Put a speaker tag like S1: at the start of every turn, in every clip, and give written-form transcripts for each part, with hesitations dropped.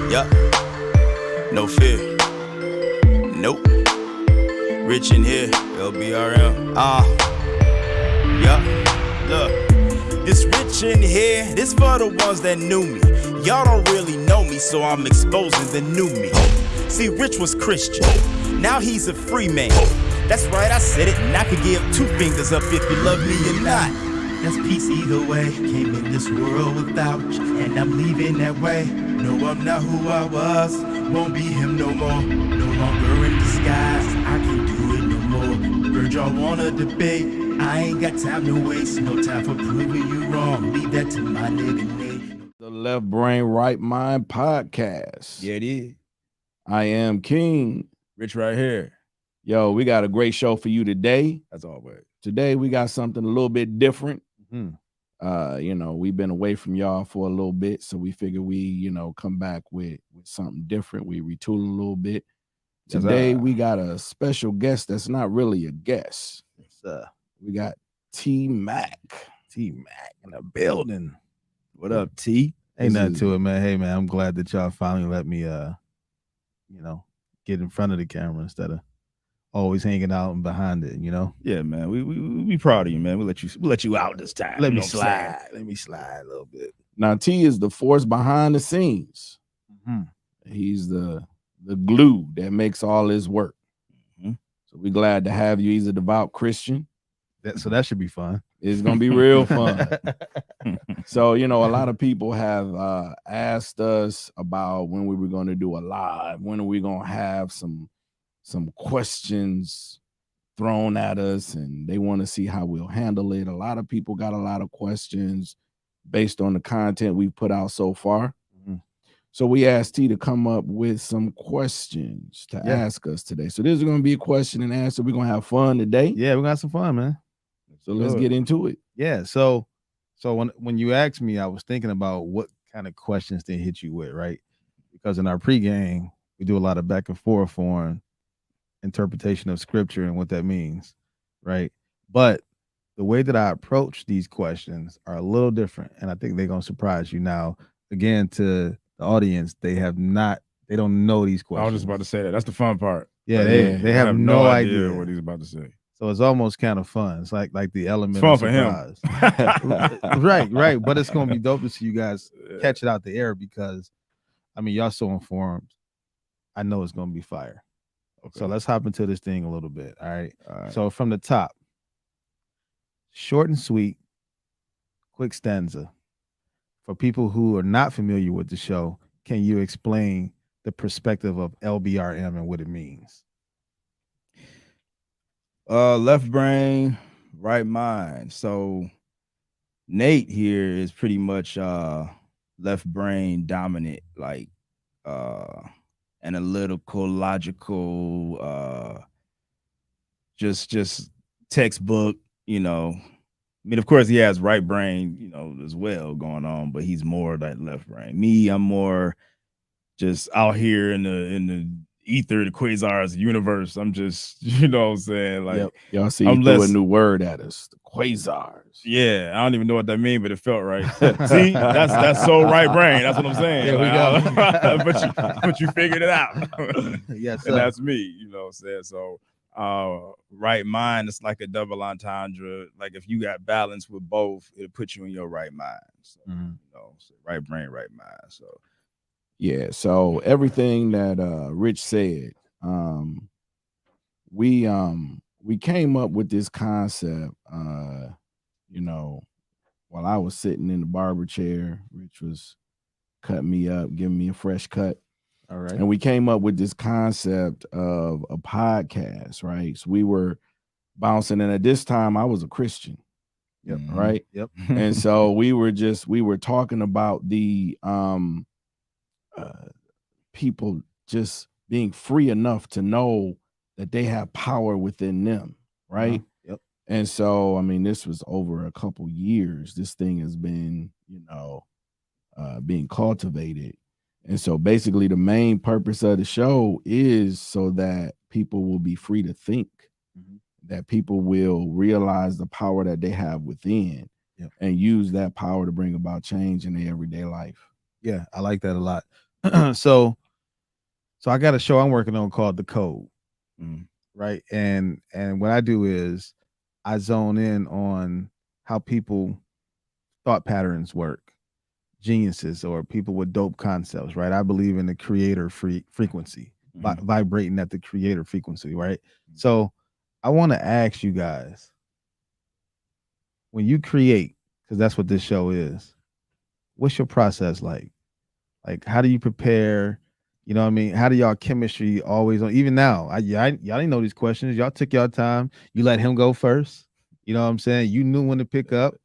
S1: Yup. No fear. Nope. Rich in here. LBRM. Yup. Look. This rich in here, this for the ones that knew me. Y'all don't really know me, so I'm exposing the new me. See, Rich was Christian. Now he's a free man. That's right, I said it, and I could give 2 fingers up if you love me or not. That's peace either way. Came in this world without you, and I'm leaving that way. No, I'm not who I was. Won't be him no more. No longer in disguise. I can't do it no more. Heard y'all wanna debate. I ain't got time to waste. No time for proving you wrong. Leave that to my nigga Nate.
S2: The Left Brain, Right Mind podcast.
S3: Yeah, it is.
S2: I am King.
S3: Rich right here.
S2: Yo, we got a great show for you today.
S3: As always.
S2: Today we got something a little bit different.
S3: Mm-hmm.
S2: We've been away from y'all for a little bit, so we figure we, come back with something different. We retool a little bit. Today we got a special guest that's not really a guest. We got T-Mac.
S3: T-Mac in the building. What up, T? Ain't nothing to it, man. Hey, man, I'm glad that y'all finally let me, get in front of the camera instead of always hanging out and behind it,
S4: Yeah, man. We proud of you, man. We'll let you out this time.
S3: Let me slide. Let me slide a little bit.
S2: Now, T is the force behind the scenes.
S3: Mm-hmm.
S2: He's the glue that makes all this work.
S4: Mm-hmm.
S2: So we're glad to have you. He's a devout Christian.
S3: So that should be fun.
S2: It's going to be real fun. So, a lot of people have asked us about when we were going to do a live. When are we going to have some questions thrown at us, and they want to see how we'll handle it. A lot of people got a lot of questions based on the content we've put out so far.
S3: Mm-hmm.
S2: So we asked T to come up with some questions to ask us today. So this is going to be a question and answer. We're going to have fun today.
S3: Yeah, we got some fun, man.
S2: So let's get into it.
S3: Yeah. So when you asked me, I was thinking about what kind of questions they hit you with, right? Because in our pregame, we do a lot of back and forth on interpretation of scripture and what that means, right? But the way that I approach these questions are a little different, and I think they're gonna surprise you. Now, again, to the audience, they don't know these questions.
S4: I was just about to say that. That's the fun part.
S3: Yeah, they have no idea
S4: what he's about to say.
S3: So it's almost kind of fun. It's like the element
S4: of
S3: surprise.
S4: For him.
S3: right. But it's gonna be dope to see you guys catch it out the air because, y'all so informed. I know it's gonna be fire. Okay. So let's hop into this thing a little bit. All right. So from the top, short and sweet, quick stanza. For people who are not familiar with the show, can you explain the perspective of LBRM and what it means?
S4: Left brain, right mind. So Nate here is pretty much left brain dominant, like analytical, logical, just textbook, of course he has right brain, as well going on, but he's more that left brain. Me, I'm more just out here in the ether, the quasars, universe. I'm just, what I'm saying? Like,
S2: yep. Y'all see, you threw a new word at us, the quasars.
S4: Yeah, I don't even know what that means, but it felt right. See, that's so right brain. That's what I'm saying.
S3: There we go.
S4: but you figured it out.
S3: Yes,
S4: and that's me. What I'm saying? So, right mind, it's like a double entendre. Like if you got balance with both, it'll put you in your right mind. So, so right brain, right mind. So.
S2: Yeah, so everything that Rich said, we came up with this concept, while I was sitting in the barber chair. Rich was cutting me up, giving me a fresh cut.
S3: All right.
S2: And we came up with this concept of a podcast, right? So we were bouncing, and at this time I was a Christian.
S3: Yep.
S2: Right.
S3: Yep.
S2: And so we were talking about the people just being free enough to know that they have power within them, right?
S3: Yep.
S2: And so, this was over a couple years. This thing has been, being cultivated. And so basically the main purpose of the show is so that people will be free to think, that people will realize the power that they have within and use that power to bring about change in their everyday life.
S3: Yeah, I like that a lot. So I got a show I'm working on called The Code.
S4: Mm.
S3: Right. And what I do is I zone in on how people thought patterns work, geniuses or people with dope concepts, right? I believe in the creator frequency, vibrating at the creator frequency, right? So I want to ask you guys, when you create, because that's what this show is, what's your process like? Like, how do you prepare? You know what I mean? How do y'all chemistry always on? Even now, y'all didn't know these questions. Y'all took y'all time. You let him go first. You know what I'm saying? You knew when to pick up.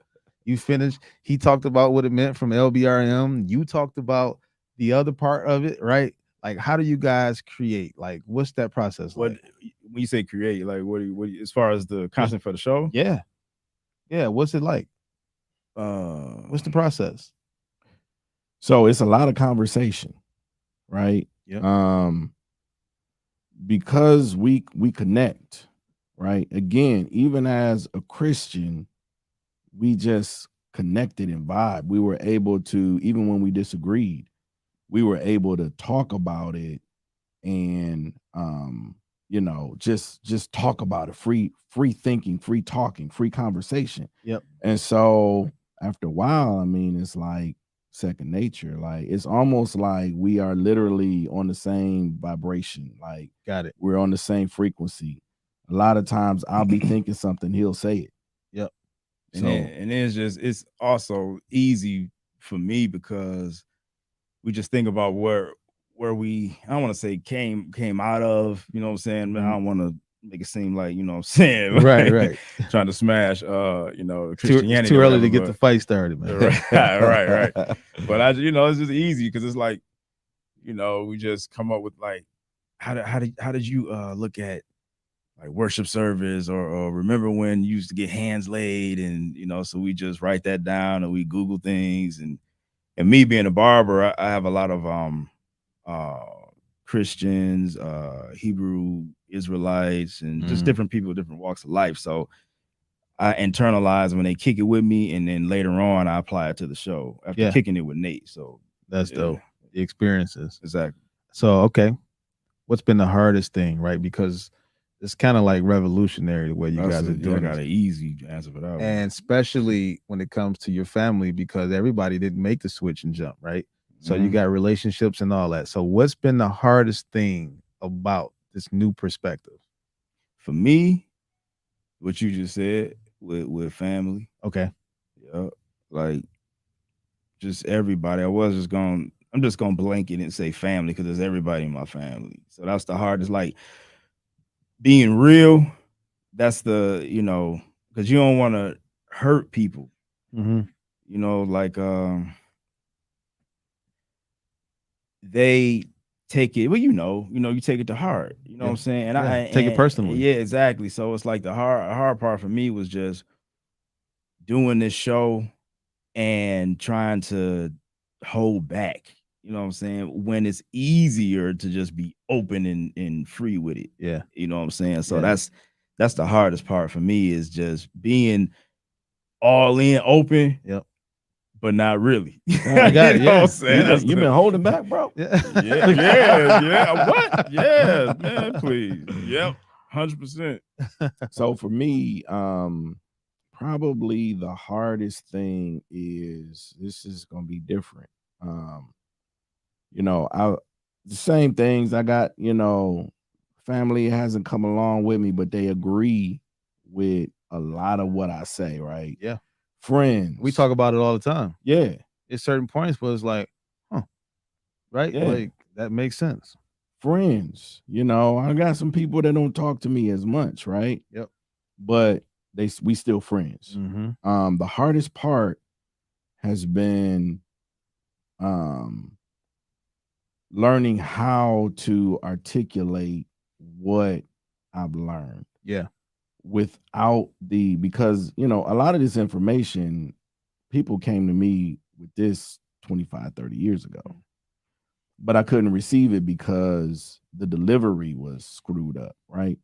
S3: You finished. He talked about what it meant from LBRM. You talked about the other part of it, right? Like, how do you guys create? Like, what's that process like?
S4: When you say create, like what do you as far as the content for the show?
S3: Yeah. What's it like? What's the process?
S2: So it's a lot of conversation, right?
S3: Yeah.
S2: Because we connect, right? Again, even as a Christian, we just connected and vibe. We were able to, even when we disagreed, we were able to talk about it and just talk about it, free thinking, free talking, free conversation.
S3: Yep.
S2: And so after a while, I mean, it's like second nature. Like it's almost like we are literally on the same vibration. Like,
S3: got it.
S2: We're on the same frequency. A lot of times I'll be thinking something, he'll say it.
S3: Yep.
S4: And it's also easy for me because we just think about where we, I don't want to say came out of, you know what I'm saying? I don't want to make it seem like, you know what I'm saying?
S3: Right.
S4: Trying to smash Christianity.
S3: It's too early to get the fight started, man.
S4: Right. But it's just easy because it's like, we just come up with like, how did you look at like worship service or remember when you used to get hands laid and so we just write that down and we Google things and me being a barber, I have a lot of Christians, Hebrew Israelites, and just different people, different walks of life. So I internalize when they kick it with me, and then later on I apply it to the show after kicking it with Nate. So
S3: that's dope. The experiences.
S4: Exactly.
S3: So okay, what's been the hardest thing, right? Because it's kind of like revolutionary the way you guys are doing.
S4: I got an easy answer for that one.
S3: And especially when it comes to your family, because everybody didn't make the switch and jump, right? So you got relationships and all that. So what's been the hardest thing about this new perspective?
S4: For me, what you just said with family.
S3: Okay.
S4: Yeah. Like just everybody. I'm just gonna blanket and say family because there's everybody in my family. So that's the hardest. Like being real, that's the, because you don't want to hurt people. Like they take it, well, you take it to heart. You know what I'm saying? And I
S3: take it personally.
S4: Yeah, exactly. So it's like the hard part for me was just doing this show and trying to hold back. You know what I'm saying? When it's easier to just be open and free with it.
S3: Yeah.
S4: You know what I'm saying? So that's the hardest part for me is just being all in, open.
S3: Yep.
S4: But not really.
S3: I got it.
S2: You know what I'm saying? You've been holding back, bro.
S4: Yeah. What? Yeah, man, please. Yep. 100%.
S2: So for me, probably the hardest thing is this is gonna be different. The same things I got, family hasn't come along with me, but they agree with a lot of what I say, right?
S3: Yeah.
S2: Friends.
S3: We talk about it all the time.
S2: Yeah.
S3: At certain points where it's like, right?
S2: Yeah.
S3: Like that makes sense.
S2: Friends, I got some people that don't talk to me as much, right?
S3: Yep.
S2: But we still friends. The hardest part has been learning how to articulate what I've learned.
S3: Yeah.
S2: Without because a lot of this information, people came to me with this 25, 30 years ago. But I couldn't receive it because the delivery was screwed up, right?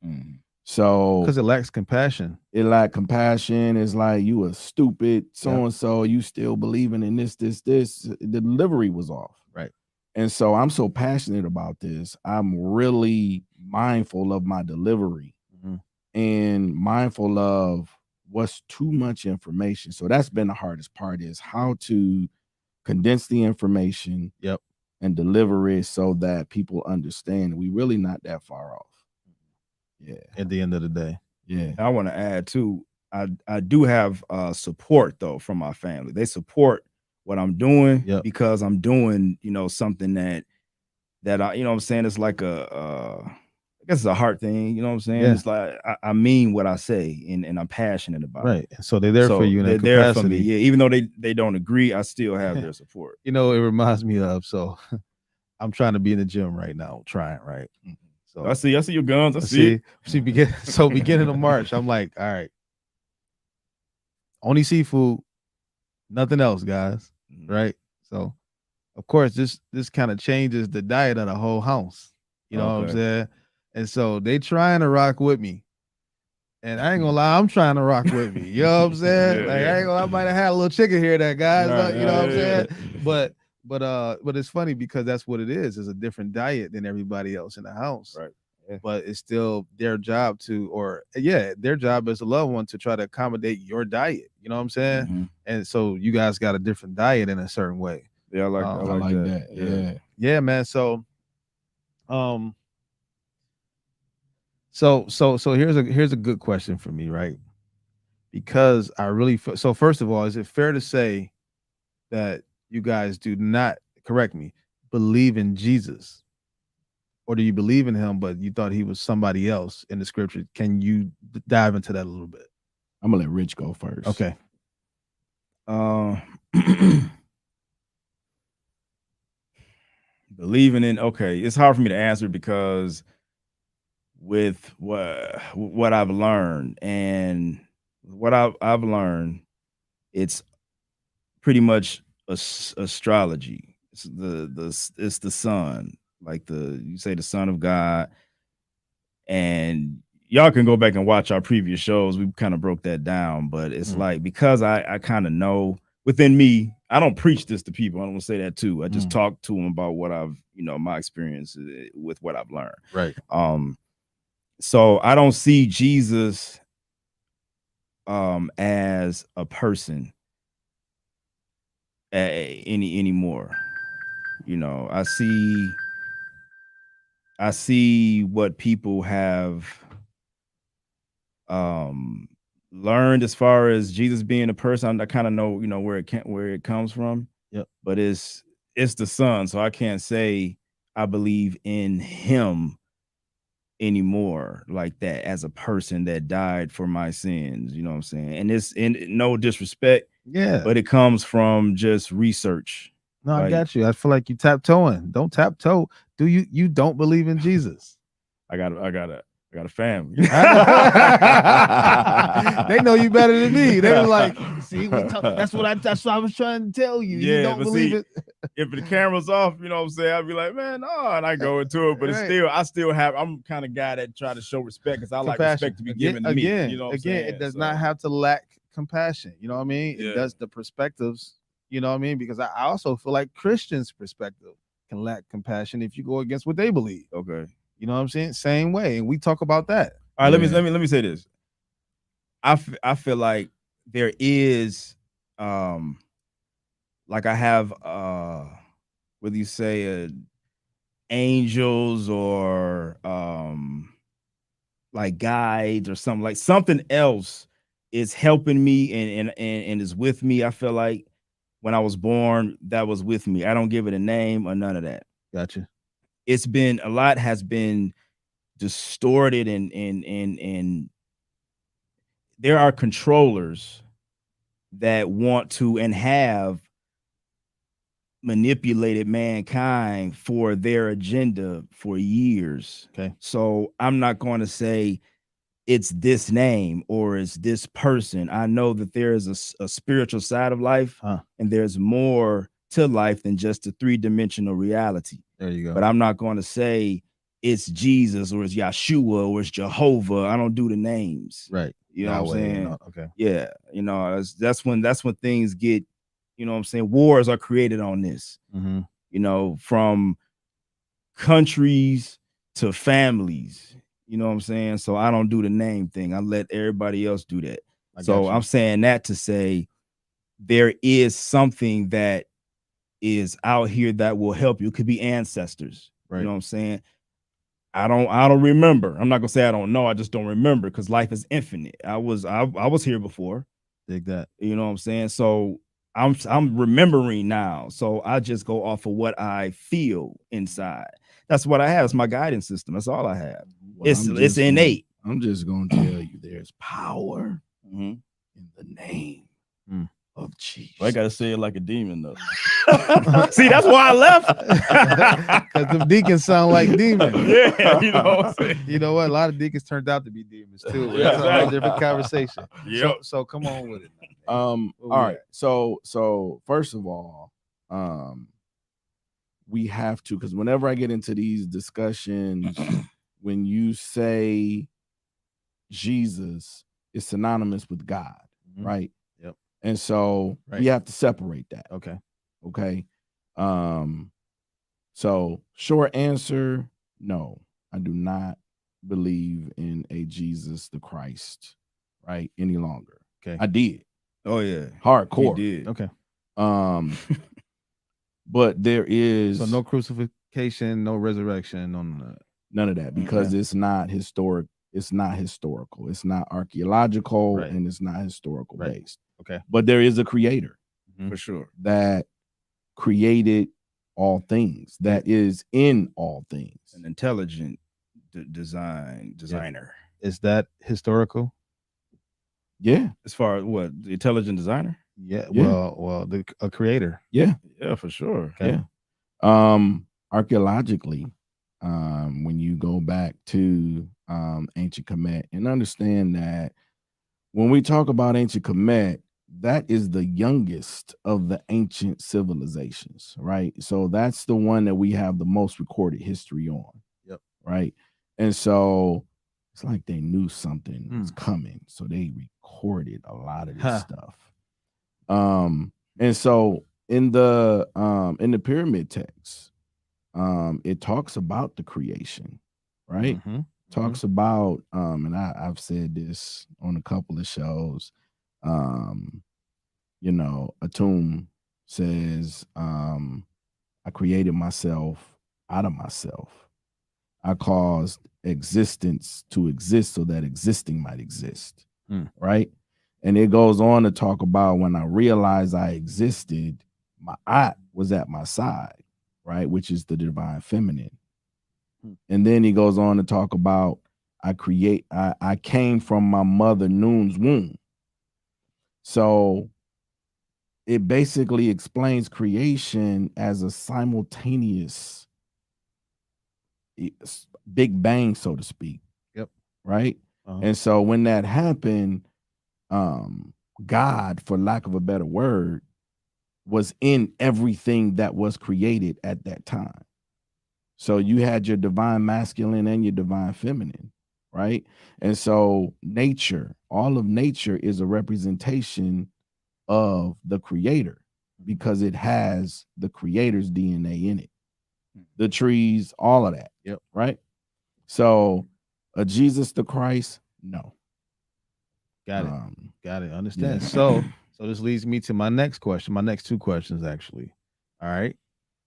S2: So
S3: because it lacks compassion.
S2: It lacked compassion. It's like you a stupid so-and-so, you still believing in this. The delivery was off.
S3: Right.
S2: And so I'm so passionate about this. I'm really mindful of my delivery and mindful of what's too much information. So that's been the hardest part, is how to condense the information and deliver it so that people understand. We really not that far off. Yeah.
S3: At the end of the day.
S2: Yeah.
S4: I want to add too, I do have support though from my family. They support what I'm doing because I'm doing, you know, something that I, you know what I'm saying, it's like I guess it's a heart thing, you know what I'm saying? It's like I mean what I say, and I'm passionate about it.
S3: Right. So they're there for you in
S4: they're
S3: that
S4: there
S3: capacity.
S4: for me. Yeah, even though they don't agree, I still have their support.
S3: You know, it reminds me of, so I'm trying to be in the gym right now, right? So
S4: I see your guns. I see
S3: beginning of March, I'm like, all right, only seafood, nothing else, guys. Right. So of course this kind of changes the diet of the whole house. You know what I'm saying? And so they trying to rock with me. And I ain't gonna lie, I'm trying to rock with me. You know what I'm saying? I ain't gonna, I might have had a little chicken here, that guys. You know what I'm saying? But it's funny because that's what it is. It's a different diet than everybody else in the house.
S4: Right. Yeah.
S3: But it's still their job their job as a loved one to try to accommodate your diet. You know what I'm saying? And so you guys got a different diet in a certain way.
S4: Yeah, I like that.
S3: Yeah, man. So So here's a good question for me, right? Because I really so first of all, is it fair to say that you guys do not, correct me, believe in Jesus? Or do you believe in him, but you thought he was somebody else in the scripture? Can you dive into that a little bit?
S2: I'm gonna let Rich go first.
S3: Okay.
S4: Believing in, it's hard for me to answer because with what I've learned and what I've learned, it's pretty much astrology. It's the sun, like you say, the son of God. And y'all can go back and watch our previous shows. We kind of broke that down, but it's like, because I kind of know within me, I don't preach this to people. I don't want to say that too. I just talk to them about what I've, my experience with what I've learned.
S3: Right.
S4: So I don't see Jesus as a person anymore. I see what people have learned as far as Jesus being a person. I kind of know, where it comes from.
S3: Yep.
S4: But it's the son, so I can't say I believe in him anymore like that, as a person that died for my sins. You know what I'm saying? And it's in no disrespect, but it comes from just research.
S3: No, I got you. I feel like you taptoeing. Don't taptoe. You don't believe in Jesus?
S4: I got a family.
S3: They know you better than me. They were like, see, that's what I was trying to tell you. You don't believe it.
S4: If the camera's off, you know what I'm saying, I'd be like, man, no, and I go into it. But it's I'm kind of guy that try to show respect, because I like respect to be given to me. You know what I'm saying?
S3: It does not have to lack compassion. You know what I mean? It does the perspectives. You know what I mean? Because I also feel like Christians' perspective can lack compassion if you go against what they believe.
S4: Okay.
S3: You know what I'm saying? Same way. And we talk about that.
S4: All right, let me say this. I feel like there is like I have whether you say angels or like guides or something, like something else is helping me and is with me. I feel like when I was born, that was with me. I don't give it a name or none of that.
S3: Gotcha.
S4: It's been a lot has been distorted and there are controllers that want to and have manipulated mankind for their agenda for years.
S3: Okay.
S4: So I'm not going to say it's this name or it's this person. I know that there is a spiritual side of life, and there's more to life than just a three-dimensional reality.
S3: There you go.
S4: But I'm not going to say it's Jesus or it's Yeshua or it's Jehovah. I don't do the names.
S3: Right.
S4: You know what I'm saying?
S3: Okay.
S4: Yeah. That's when things get, you know what I'm saying? Wars are created on this.
S3: Mm-hmm.
S4: you know, from countries to families. You know what I'm saying? So I don't do the name thing. I let everybody else do that. So I'm saying that to say there is something that is out here that will help you. It could be ancestors.
S3: Right.
S4: You know what I'm saying? I don't remember. I'm not gonna say I don't know. I just don't remember because life is infinite. I was here before.
S3: Dig that.
S4: You know what I'm saying? So I'm remembering now. So I just go off of what I feel inside. That's what I have. It's my guidance system. That's all I have.
S2: Well,
S4: It's innate.
S2: I'm just gonna tell you there's power in the name of Jesus.
S5: I gotta say it like a demon though.
S4: See, that's why I left.
S3: Because the deacons sound like demons.
S4: Yeah, you know what I'm saying?
S3: You know what? A lot of deacons turned out to be demons too.
S5: Yeah,
S3: That's a whole different conversation.
S5: Yep.
S3: So come on with it.
S2: All right. So first of all, we have to, because whenever I get into these discussions, when you say Jesus is synonymous with God, right?
S3: Yep.
S2: And so we have to separate that. Okay. So short answer, no, I do not believe in a Jesus the Christ, right? Any longer.
S3: Okay.
S2: I did.
S4: Oh yeah.
S2: Hardcore.
S4: He did.
S3: Okay.
S2: But there is
S3: So no crucifixion, no resurrection,
S2: none of that, because it's not historic. It's not historical. It's not archaeological, and it's not historical based.
S3: Okay.
S2: But there is a creator
S4: For sure.
S2: that created all things, that is in all things.
S4: An intelligent designer.
S3: Is that historical?
S2: Yeah.
S4: As far as what, the intelligent designer?
S3: Yeah.
S2: Yeah.
S3: Well, a creator.
S2: Yeah.
S4: Yeah, for sure.
S2: Yeah. Archaeologically, when you go back to ancient Kemet, and understand that when we talk about ancient Kemet, that is the youngest of the ancient civilizations, right? So that's the one that we have the most recorded history on.
S3: Yep.
S2: Right. And so it's like they knew something was coming, so they recorded a lot of this stuff. And so in the pyramid text, it talks about the creation, right? Talks about, and I've said this on a couple of shows. You know, Atum says, I created myself out of myself. I caused existence to exist so that existing might exist. Right. And it goes on to talk about when I realized I existed, my aunt was at my side, right, which is the divine feminine. And then he goes on to talk about I came from my mother Noon's womb. So it basically explains creation as a simultaneous Big Bang, so to speak.
S3: Yep.
S2: Right. And so when that happened, God, for lack of a better word, was in everything that was created at that time. So you had your divine masculine and your divine feminine, right? And so nature, all of nature is a representation of the creator because it has the creator's DNA in it. The trees, all of that.
S3: Yep.
S2: Right? So a Jesus the Christ, no.
S3: Got it. Understand. Yeah. So this leads me to my next question, my next two questions, actually. All right.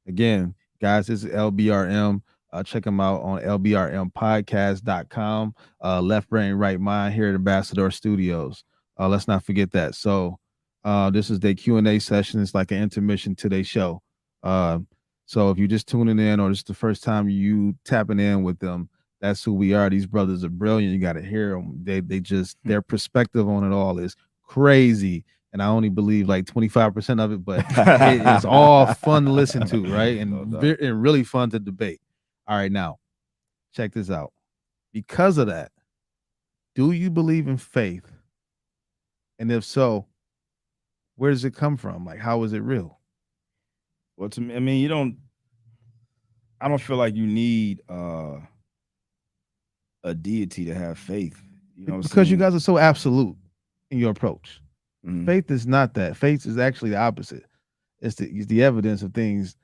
S3: Again, guys, this is LBRM. Check them out on lbrmpodcast.com. Left Brain, Right Mind here at Mbassador Studios. Let's not forget that. So this is their Q&A session. It's like an intermission to their show. So if you're just tuning in or this is the first time you tapping in with them, that's who we are. These brothers are brilliant. You got to hear them. They just, their perspective on it all is crazy. And I only believe like 25% of it, but it's all fun to listen to, right? And really fun to debate. All right, now, check this out. Because of that, do you believe in faith? And if so, where does it come from? Like, how is it real?
S4: Well, to me, I mean, I don't feel like you need a deity to have faith. You know,
S3: because you guys are so absolute in your approach. Faith is not that. Faith is actually the opposite. It's the evidence of things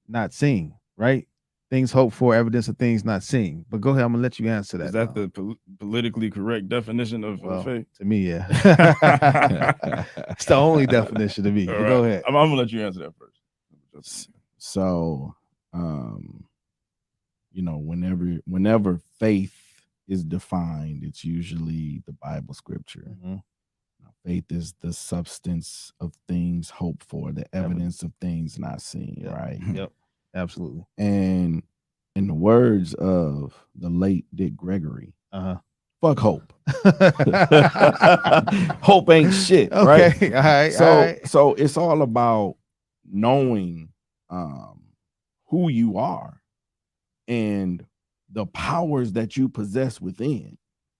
S3: not seen, right? Things hoped for, evidence of things not seen. But go ahead, I'm gonna let you answer that.
S5: Is that the politically correct definition of faith?
S3: To me, yeah. It's the only definition to me. But go ahead.
S5: I'm gonna let you answer that first.
S2: So, you know, whenever faith is defined, it's usually the Bible scripture.
S3: Mm-hmm.
S2: Faith is the substance of things hoped for, the evidence of things not seen, right?
S3: Yep, absolutely.
S2: And in the words of the late Dick Gregory, fuck hope. Hope ain't shit, right?
S3: Okay, all right.
S2: So it's all about knowing who you are and the powers that you possess within,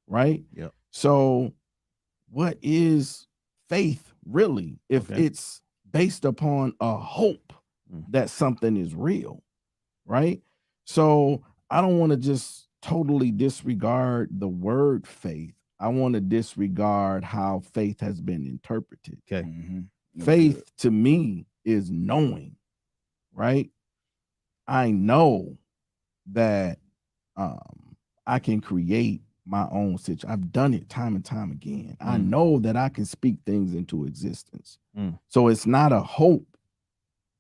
S2: right?
S3: Yep.
S2: So what is faith really if it's based upon a hope that something is real, right? So I don't want to just totally disregard the word faith. I want to disregard how faith has been interpreted.
S3: Okay.
S2: Faith to me is knowing, right? I know that I can create my own situation. I've done it time and time again. I know that I can speak things into existence. So it's not a hope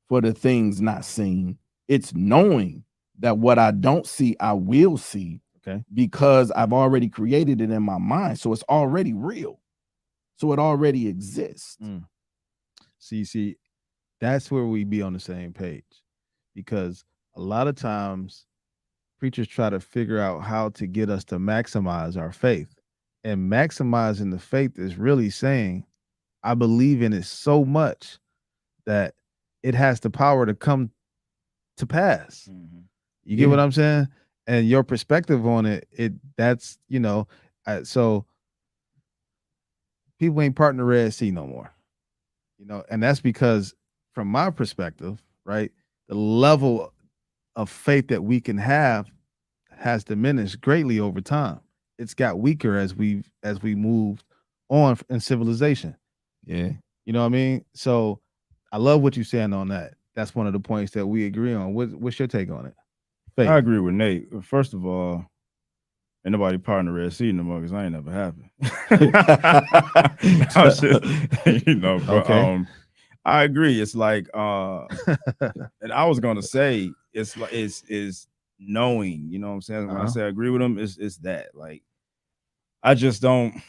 S2: for the things not seen. It's knowing that what I don't see, I will see.
S3: Okay.
S2: Because I've already created it in my mind. So it's already real. So it already exists.
S3: See, that's where we be on the same page. Because a lot of times preachers try to figure out how to get us to maximize our faith. And maximizing the faith is really saying, I believe in it so much that it has the power to come to pass. You get what I'm saying? And your perspective on that's, you know, so people ain't parting the Red Sea no more, you know, and that's because from my perspective, right, the level of faith that we can have has diminished greatly over time. It's got weaker as we moved on in civilization.
S2: Yeah.
S3: You know what I mean? So I love what you're saying on that. That's one of the points that we agree on. What's your take on it? Faith.
S5: I agree with Nate. First of all, ain't nobody parting the Red Sea no more because I ain't never happened. You know, but I agree. It's like and I was gonna say it's like it's knowing, you know what I'm saying? When I say I agree with him, it's that. Like I just don't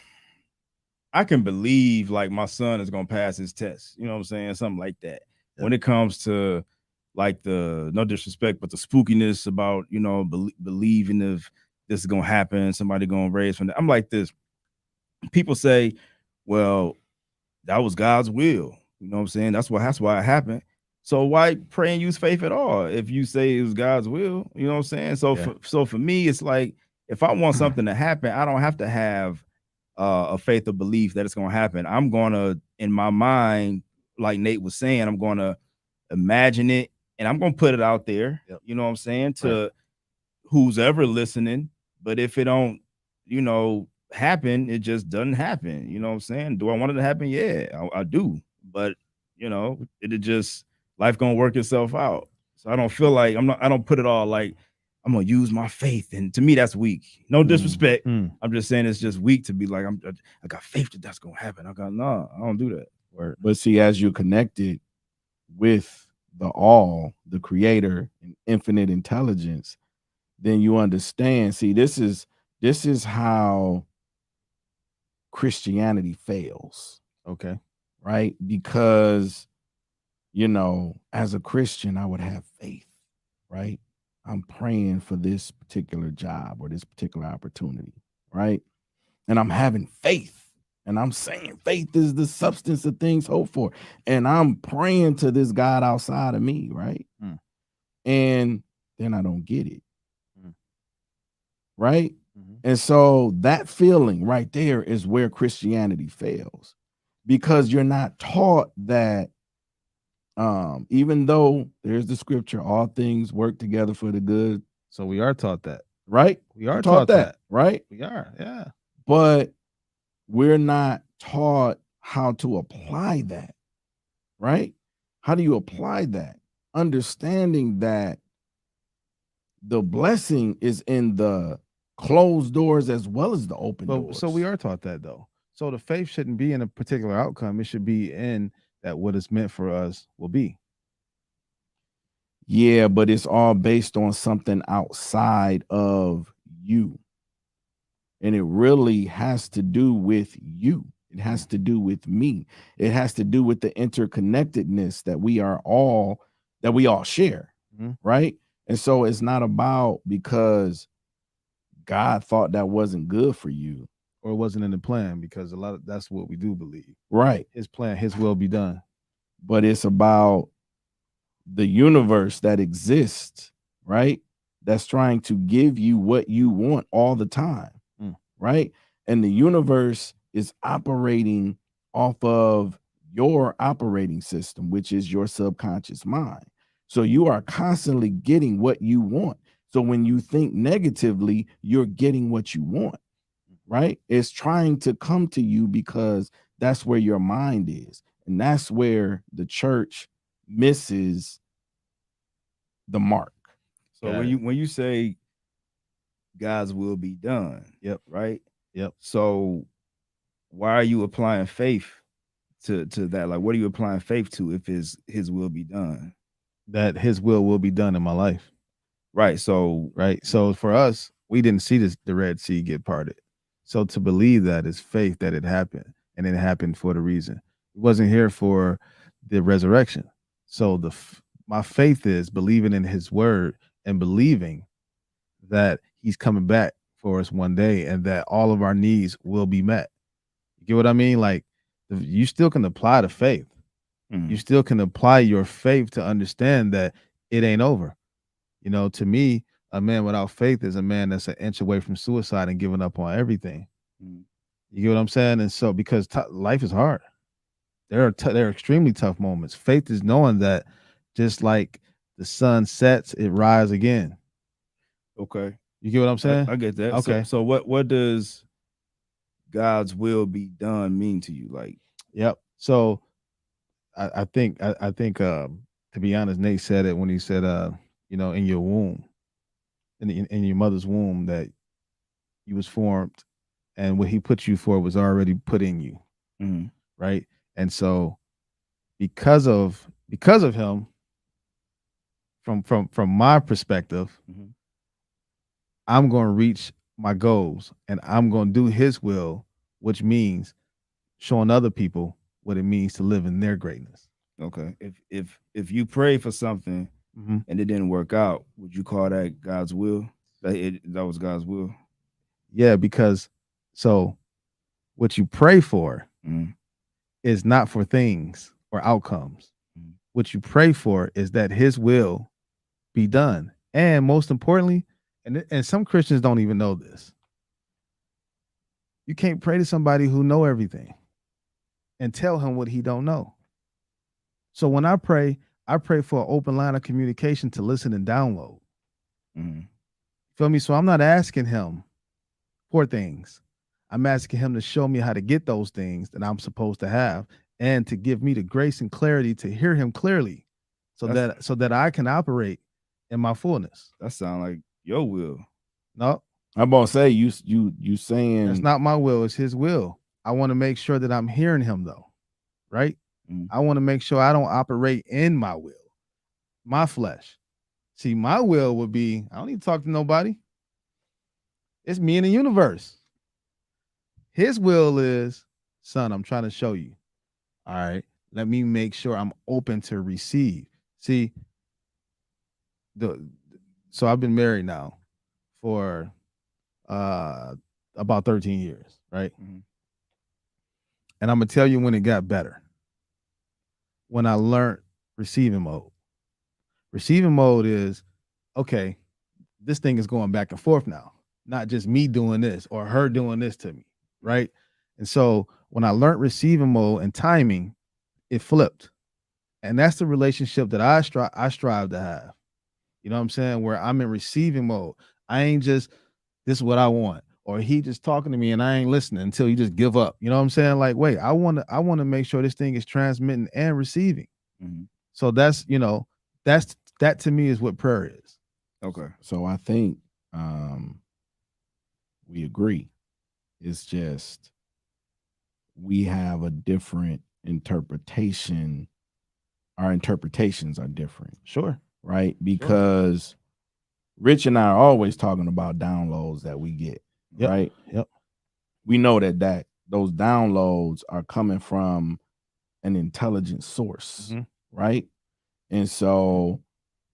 S5: I can believe like my son is gonna pass his test, you know what I'm saying? Something like that. When it comes to like the, no disrespect, but the spookiness about, you know, believing if this is gonna happen, somebody gonna raise from that. I'm like this. People say, well, that was God's will. You know what I'm saying? That's why it happened. So why pray and use faith at all if you say it was God's will? You know what I'm saying? So for me, it's like if I want something to happen, I don't have to have a faith or belief that it's gonna happen. I'm gonna, in my mind, like Nate was saying, I'm gonna imagine it and I'm gonna put it out there. You know what I'm saying? To who's ever listening. But if it don't, you know, happen, it just doesn't happen. You know what I'm saying? Do I want it to happen? Yeah, I do. But you know, it just, life gonna work itself out. So I don't feel like I don't put it all like I'm gonna use my faith. And to me, that's weak. No disrespect. I'm just saying it's just weak to be like, I got faith that that's gonna happen. I don't do that.
S2: Word. But see, as you're connected with the all, the creator and infinite intelligence, then you understand. See, this is how Christianity fails.
S3: Okay.
S2: Right? Because, you know, as a Christian, I would have faith, right? I'm praying for this particular job or this particular opportunity, right? And I'm having faith. And I'm saying faith is the substance of things hoped for. And I'm praying to this God outside of me, right? And then I don't get it. Right? And so that feeling right there is where Christianity fails. Because you're not taught that even though there's the scripture, all things work together for the good.
S3: So we are taught that.
S2: Right?
S3: We are taught that.
S2: Right?
S3: We are, yeah.
S2: But we're not taught how to apply that, right? How do you apply that? understanding that the blessing is in the closed doors as well as the open doors.
S3: So we are taught that though. So the faith shouldn't be in a particular outcome. It should be in that what is meant for us will be.
S2: Yeah, but it's all based on something outside of you. And it really has to do with you. It has to do with me. It has to do with the interconnectedness that we all share, right? And so it's not about because God thought that wasn't good for you.
S3: Or it wasn't in the plan, because that's what we do believe.
S2: Right.
S3: His plan, his will be done.
S2: But it's about the universe that exists, right? That's trying to give you what you want all the time, right? And the universe is operating off of your operating system, which is your subconscious mind. So you are constantly getting what you want. So when you think negatively, you're getting what you want, right? It's trying to come to you because that's where your mind is. And that's where the church misses the mark.
S5: So when you say God's will be done, right?
S3: Yep.
S5: So why are you applying faith to that? Like, what are you applying faith to if his will be done?
S3: That his will be done in my life.
S5: Right. So
S3: for us, we didn't see the Red Sea get parted. So to believe that is faith that it happened, and it happened for the reason. It wasn't here for the resurrection. So my faith is believing in his word and believing that he's coming back for us one day and that all of our needs will be met. You get what I mean? Like, you still can apply the faith. You still can apply your faith to understand that it ain't over. You know, to me, a man without faith is a man that's an inch away from suicide and giving up on everything. You get what I'm saying? And so, because life is hard, there are extremely tough moments. Faith is knowing that just like the sun sets, it rises again.
S5: Okay.
S3: You get what I'm saying?
S5: I get that.
S3: Okay.
S5: So what does God's will be done mean to you? Like,
S3: yep. So I think to be honest, Nate said it when he said you know, in your womb, in your mother's womb, that you was formed, and what he put you for was already put in you. Right. And so because of him, from my perspective, I'm going to reach my goals and I'm going to do his will, which means showing other people what it means to live in their greatness.
S5: Okay. If you pray for something and it didn't work out, would you call that God's will? That was God's will?
S3: Yeah, because so what you pray for is not for things or outcomes. What you pray for is that his will be done. And most importantly, and some Christians don't even know this, you can't pray to somebody who know everything and tell him what he don't know. So when I pray for an open line of communication to listen and download. Feel me? So I'm not asking him for things. I'm asking him to show me how to get those things that I'm supposed to have, and to give me the grace and clarity to hear him clearly, so that I can operate in my fullness.
S5: That sounds like your will.
S3: No,
S2: I'm gonna say you saying
S3: that's not my will, it's his will. I want to make sure that I'm hearing him though, right? I want to make sure I don't operate in my will, my flesh. See, my will would be, I don't need to talk to nobody. It's me and the universe. His will is, son, I'm trying to show you. All right, let me make sure I'm open to receive. See, so I've been married now for about 13 years, right? And I'm gonna tell you when it got better. When I learned receiving mode. Receiving mode is, okay, this thing is going back and forth now, not just me doing this or her doing this to me, right? And so when I learned receiving mode and timing, it flipped. And that's the relationship that I strive to have. You know what I'm saying? Where I'm in receiving mode. I ain't just, this is what I want, or he just talking to me and I ain't listening until you just give up. You know what I'm saying? Like, wait, I want to make sure this thing is transmitting and receiving. So that's, you know, that to me is what prayer is.
S5: Okay.
S2: So I think we agree. It's just we have a different interpretation. Our interpretations are different.
S3: Sure.
S2: Right? Because Rich and I are always talking about downloads that we get.
S3: Yep.
S2: Right?
S3: Yep.
S2: We know that those downloads are coming from an intelligent source, right? And so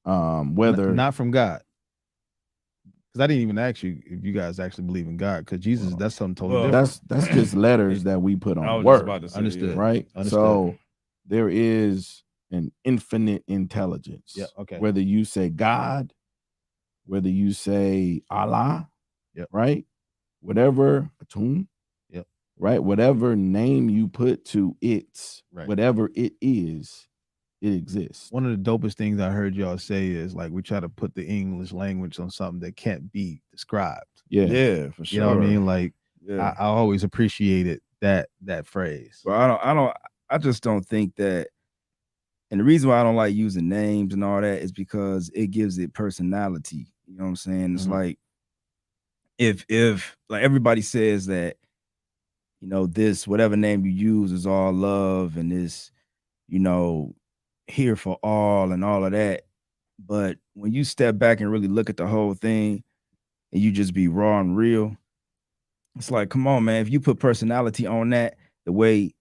S2: whether
S3: not from God. Because I didn't even ask you if you guys actually believe in God, because Jesus, that's something totally different.
S2: That's just letters that we put on
S5: I was
S2: word.
S5: just about to say,
S3: Understood.
S2: Right?
S3: Understood.
S2: So there is an infinite intelligence.
S3: Yeah, okay.
S2: Whether you say God, whether you say Allah, right? Whatever, Atum, right? Whatever name you put to it, whatever it is, it exists.
S3: One of the dopest things I heard y'all say is like we try to put the English language on something that can't be described.
S5: Yeah, for sure.
S3: You know what I mean? Like I always appreciated that phrase.
S5: Well, I just don't think that. And the reason why I don't like using names and all that is because it gives it personality. You know what I'm saying? It's like if like everybody says that, you know, this whatever name you use is all love and this, you know, here for all and all of that. But when you step back and really look at the whole thing and you just be raw and real, it's like, come on, man, if you put personality on that the way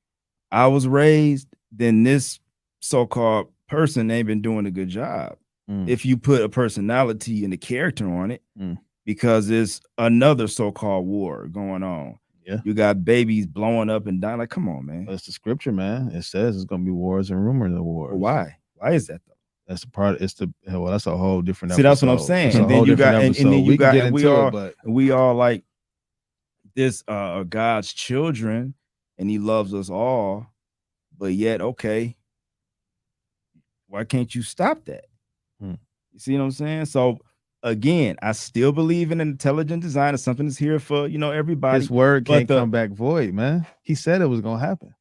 S5: I was raised, then this so-called person ain't been doing a good job. If you put a personality and a character on it, because it's another so-called war going on.
S3: Yeah.
S5: You got babies blowing up and dying. Like, come on, man.
S3: That's the scripture, man. It says it's gonna be wars and rumors of wars.
S5: Well, why? Why is that though?
S3: That's a part. Well, that's a whole different
S5: See,
S3: episode.
S5: that's what I'm saying.
S3: That's
S5: And then you got and then you got and we all like this God's children, and he loves us all, but yet, okay, why can't you stop that? You see what I'm saying? So again, I still believe in intelligent design as something that's here for, you know, everybody.
S3: His word can't come back void, man. He said it was gonna happen.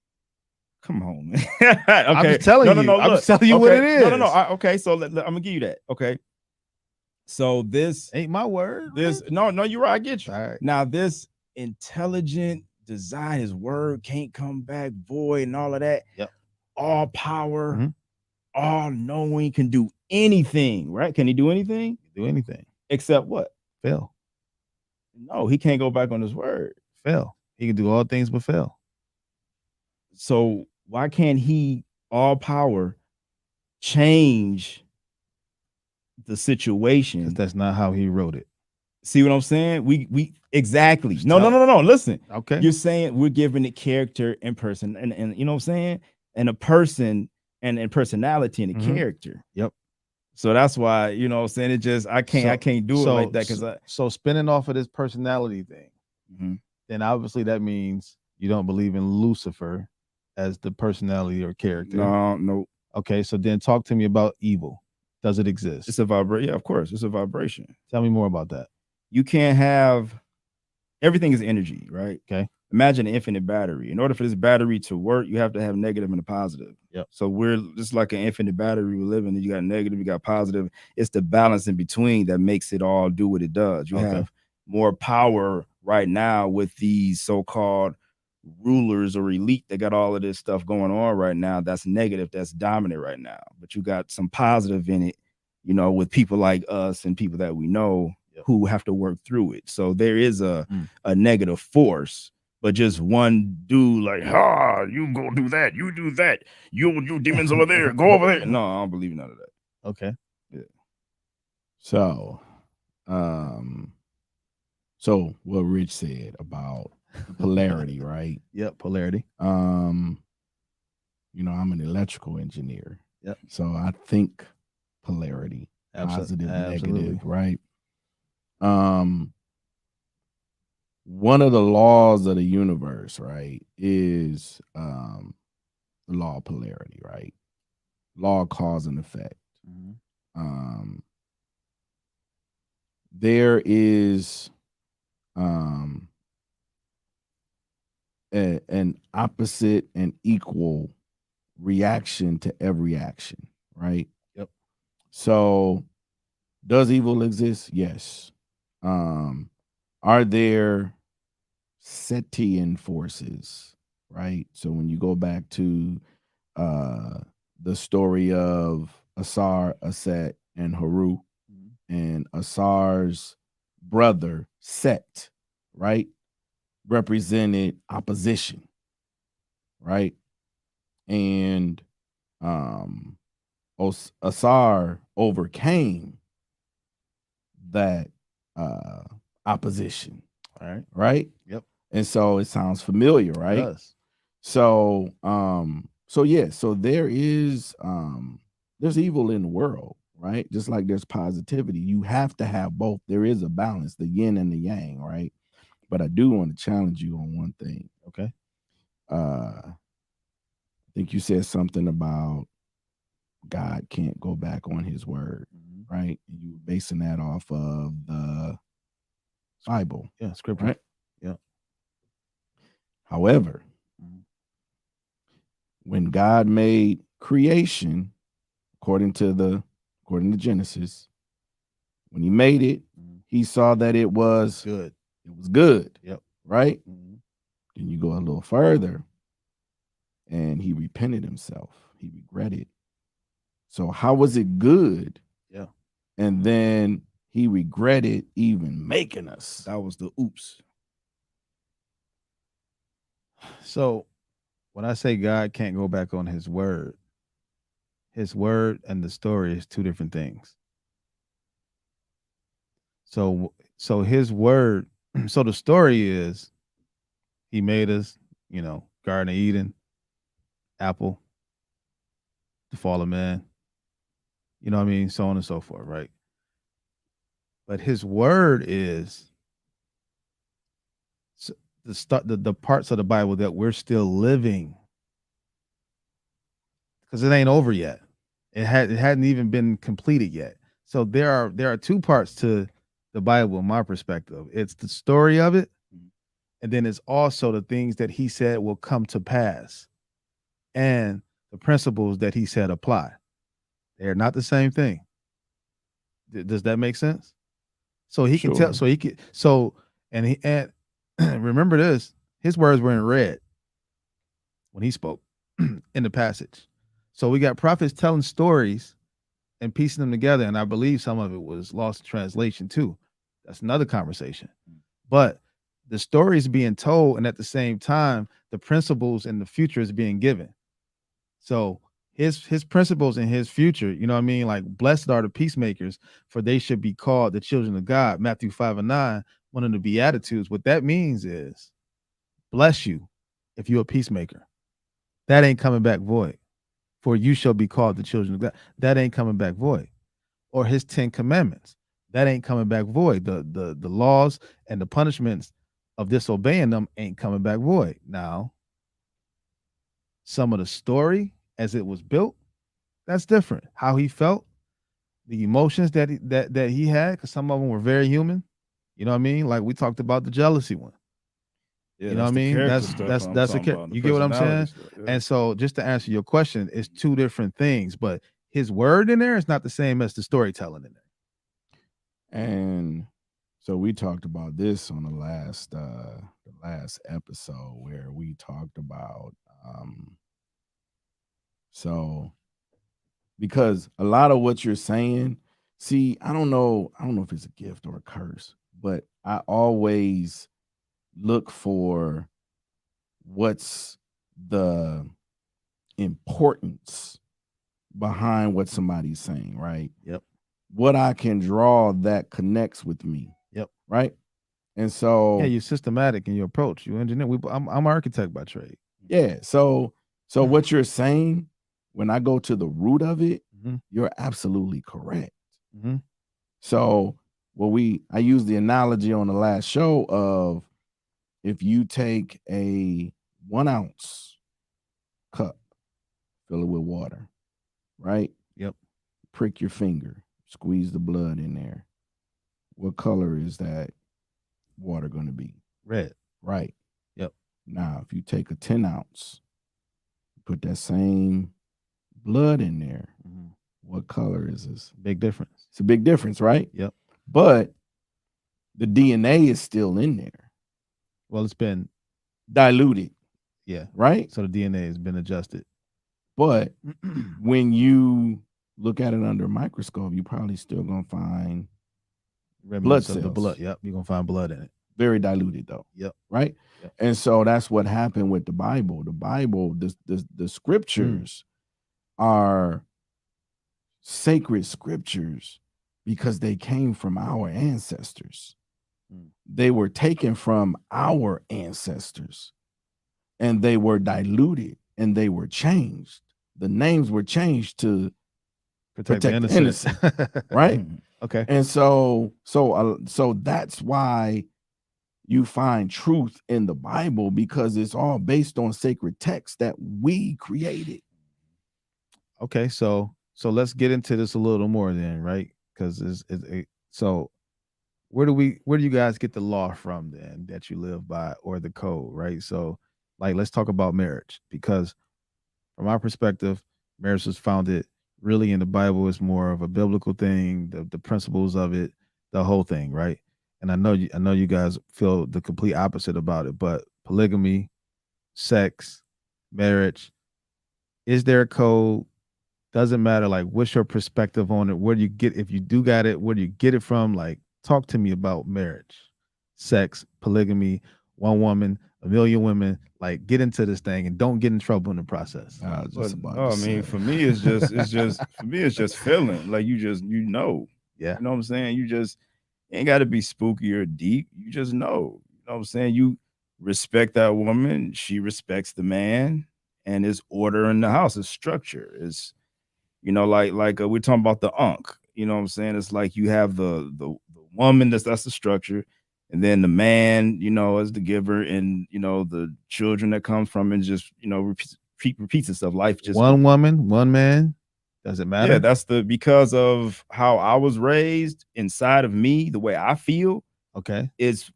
S5: Come on, man. Okay.
S3: I'm just telling you.
S5: No,
S3: I'm
S5: look,
S3: just telling you what it is.
S5: No. Okay, so I'm gonna give you that. Okay. So this
S3: ain't my word.
S5: This
S3: man.
S5: no, you're right. I get you.
S3: All right.
S5: Now this intelligent design, his word can't come back void and all of that.
S3: Yep.
S5: All power, all knowing, can do anything, right? Can he do anything?
S3: Do anything
S5: except what?
S3: Fail.
S5: No, he can't go back on his word.
S3: Fail. He can do all things but fail.
S5: So why can't he, all power, change the situation?
S3: Because that's not how he wrote it.
S5: See what I'm saying? We exactly. No. Listen.
S3: Okay.
S5: You're saying we're giving it character and person, and you know what I'm saying? And a person and personality and a character.
S3: Yep.
S5: So that's why, you know what I'm saying? It just I can't do it like that because
S3: so spinning off of this personality thing, then obviously that means you don't believe in Lucifer as the personality or character.
S5: No.
S3: Okay, so then talk to me about evil. Does it exist?
S5: It's a vibration. Yeah, of course. It's a vibration.
S3: Tell me more about that.
S5: You can't have everything is energy, right?
S3: Okay.
S5: Imagine an infinite battery. In order for this battery to work, you have to have negative and a positive.
S3: Yep.
S5: So we're just like an infinite battery. We live in. You got negative, you got positive. It's the balance in between that makes it all do what it does. You have more power right now with these so-called rulers or elite that got all of this stuff going on right now. That's negative. That's dominant right now. But you got some positive in it, you know, with people like us and people that we know who have to work through it. So there is a negative force. But just one dude like, you go do that, you do that, you demons over there, go over there. No, I don't believe none of that.
S3: Okay.
S5: Yeah.
S2: So, so what Rich said about polarity, right?
S3: Yep, polarity.
S2: You know, I'm an electrical engineer.
S3: Yep.
S2: So I think polarity, positive, negative, right? One of the laws of the universe, right, is the law of polarity, right? Law of cause and effect. There is an opposite and equal reaction to every action, right?
S3: Yep.
S2: So does evil exist? Yes. Are there Setian forces, right? So when you go back to the story of Asar, Aset, and Haru, and Asar's brother Set, right, represented opposition, right? And Asar overcame that opposition.
S3: All right.
S2: Right?
S3: Yep.
S2: And so it sounds familiar, right?
S3: It does.
S2: So so there is there's evil in the world, right? Just like there's positivity. You have to have both. There is a balance, the yin and the yang, right? But I do want to challenge you on one thing.
S3: Okay.
S2: I think you said something about God can't go back on his word, right? And you were basing that off of the Bible.
S3: Yeah, scripture.
S2: Right?
S3: Yeah.
S2: However, when God made creation, according to Genesis, when he made it, he saw that it was
S3: good.
S2: It was good.
S3: Yep.
S2: Right? Then you go a little further, and he repented himself. He regretted. So how was it good?
S3: Yeah.
S2: And then he regretted even making us.
S5: That was the oops.
S3: So when I say God can't go back on his word and the story is two different things. So his word, so the story is he made us, Garden of Eden, apple, the fall of man, you know what I mean? So on and so forth, right? But his word is the parts of the Bible that we're still living, because it ain't over yet. It hadn't even been completed yet. So there are two parts to the Bible, in my perspective. It's the story of it, and then it's also the things that he said will come to pass, and the principles that he said apply. They're not the same thing. Does that make sense? So he can tell. So he can. So and remember this. His words were in red when he spoke in the passage. So we got prophets telling stories and piecing them together, and I believe some of it was lost in translation too. That's another conversation. But the story is being told, and at the same time, the principles in the future is being given. So his principles in his future, you know what I mean? Like, blessed are the peacemakers, for they should be called the children of God. Matthew 5:9, one of the Beatitudes. What that means is, bless you if you're a peacemaker. That ain't coming back void. For you shall be called the children of God. That ain't coming back void. Or his 10 commandments. That ain't coming back void. The laws and the punishments of disobeying them ain't coming back void. Now, some of the story as it was built, that's different. How he felt, the emotions that he had, because some of them were very human. You know what I mean? Like we talked about the jealousy one.
S5: Yeah,
S3: you know what I mean? That's a
S5: character.
S3: you get what I'm saying? Yeah. And so just to answer your question, it's two different things, but his word in there is not the same as the storytelling in there.
S2: And so we talked about this on the last episode where we talked about so because a lot of what you're saying, see, I don't know if it's a gift or a curse, but I always look for what's the importance behind what somebody's saying, right?
S3: Yep.
S2: What I can draw that connects with me.
S3: Yep.
S2: Right. And so
S3: you're systematic in your approach. You engineer. I'm an architect by trade.
S2: Yeah. So what you're saying, when I go to the root of it, you're absolutely correct. So I use the analogy on the last show of, if you take a 1 ounce cup, fill it with water, right?
S3: Yep.
S2: Prick your finger, squeeze the blood in there. What color is that water going to be?
S3: Red.
S2: Right.
S3: Yep.
S2: Now, if you take a 10 ounce, put that same blood in there, what color is this?
S3: Big difference.
S2: It's a big difference, right?
S3: Yep.
S2: But the DNA is still in there.
S3: Well, it's been
S2: diluted.
S3: Yeah.
S2: Right?
S3: So the DNA has been adjusted.
S2: But when you look at it under a microscope, you're probably still gonna find blood cells.
S3: Of the blood. Yep. You're gonna find blood in it.
S2: Very diluted though.
S3: Yep.
S2: Right? Yep. And so that's what happened with the Bible. The Bible, the scriptures are sacred scriptures because they came from our ancestors. They were taken from our ancestors and they were diluted and they were changed. The names were changed to protect the innocent. Right?
S3: Okay.
S2: And so that's why you find truth in the Bible, because it's all based on sacred texts that we created.
S3: Okay, so let's get into this a little more then, right? Because so where do you guys get the law from then that you live by, or the code, right? So like, let's talk about marriage, because from our perspective, marriage was founded really in the Bible. It's more of a biblical thing, the principles of it, the whole thing, right? And I know you guys feel the complete opposite about it, but polygamy, sex, marriage, is there a code? Doesn't matter. Like, what's your perspective on it? Where do you get, if you do got it, where do you get it from? Like, talk to me about marriage, sex, polygamy, one woman, a million women. Like, get into this thing and don't get in trouble in the process.
S5: I mean, for me, it's just feeling like you know.
S3: Yeah.
S5: You know what I'm saying? You ain't got to be spooky or deep. You just know. You know what I'm saying? You respect that woman. She respects the man, and it's order in the house. It's structure. It's, you know, like we're talking about the Ankh. You know what I'm saying? It's like you have the woman, that's the structure, and then the man, you know, as the giver, and, you know, the children that come from, and just, you know, repeats itself. Life just
S3: one woman, one man. Does it matter?
S5: Yeah, that's because of how I was raised, inside of me, the way I feel.
S3: Okay.
S5: Is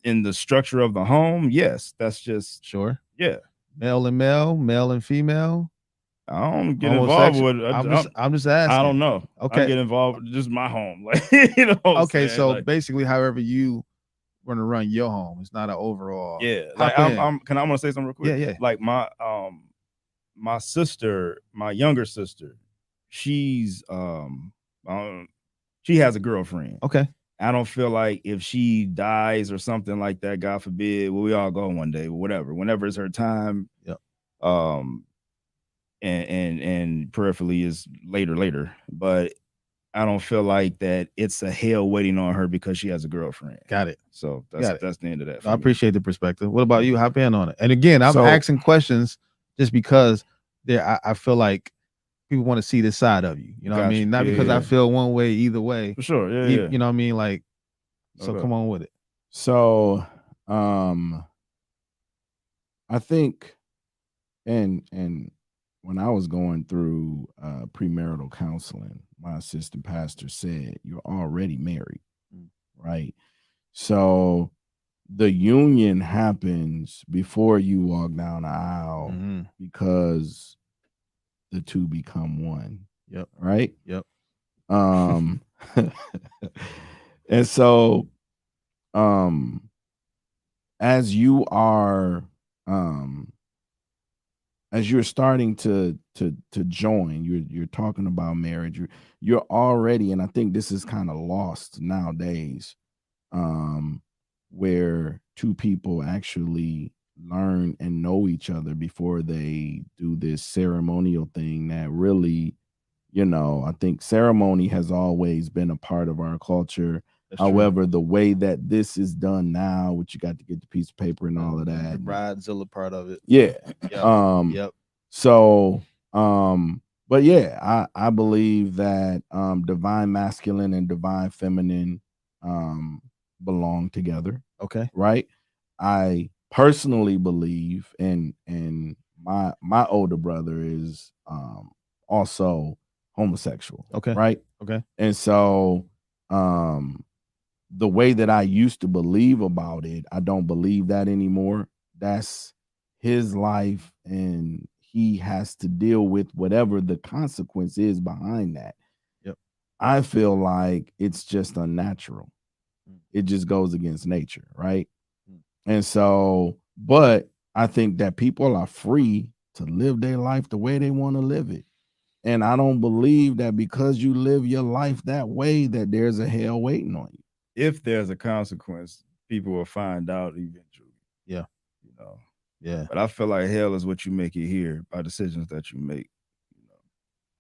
S5: in the structure of the home. Yes, that's just
S3: sure.
S5: Yeah.
S3: Male and male, male and female.
S5: I don't get involved with it.
S3: I'm just asking.
S5: I don't know.
S3: Okay.
S5: I get involved with just my home. Like, you know.
S3: Okay, so like, basically, however you want to run your home, it's not an overall.
S5: Yeah. Like, I want to say something real quick.
S3: Yeah.
S5: Like my sister, my younger sister, she's she has a girlfriend.
S3: Okay.
S5: I don't feel like if she dies or something like that, God forbid, well, we all go one day, whatever, whenever it's her time.
S3: Yep.
S5: And prayerfully is later, but I don't feel like that it's a hell waiting on her because she has a girlfriend.
S3: Got it.
S5: So that's the end of that.
S3: I appreciate the perspective. What about you? Hop in on it. And again, I'm asking questions just because I feel like people want to see this side of you. You know what I mean? Not because I feel one way either way.
S5: For sure. Yeah.
S3: You know what I mean? Like, so come on with it.
S2: So I think and when I was going through premarital counseling, my assistant pastor said, you're already married, right? So the union happens before you walk down the aisle because the two become one.
S3: Yep.
S2: Right?
S3: Yep.
S2: And so as you are as you're starting to join, you're talking about marriage, you're already, and I think this is kind of lost nowadays, where two people actually learn and know each other before they do this ceremonial thing that really, you know, I think ceremony has always been a part of our culture. That's However, true. The way that this is done now, which you got to get the piece of paper and all of that.
S3: The bridezilla part of it.
S2: Yeah.
S3: Yep. Yep.
S2: So, but yeah, I believe that divine masculine and divine feminine belong together.
S3: Okay.
S2: Right. I personally believe, and my older brother is also homosexual.
S3: Okay.
S2: Right.
S3: Okay.
S2: And so the way that I used to believe about it, I don't believe that anymore. That's his life, and he has to deal with whatever the consequence is behind that.
S3: Yep.
S2: I feel like it's just unnatural. It just goes against nature, right? And so, but I think that people are free to live their life the way they want to live it. And I don't believe that because you live your life that way, that there's a hell waiting on you.
S5: If there's a consequence, people will find out eventually.
S3: Yeah.
S5: You know.
S3: Yeah.
S5: But I feel like hell is what you make it here by decisions that you make.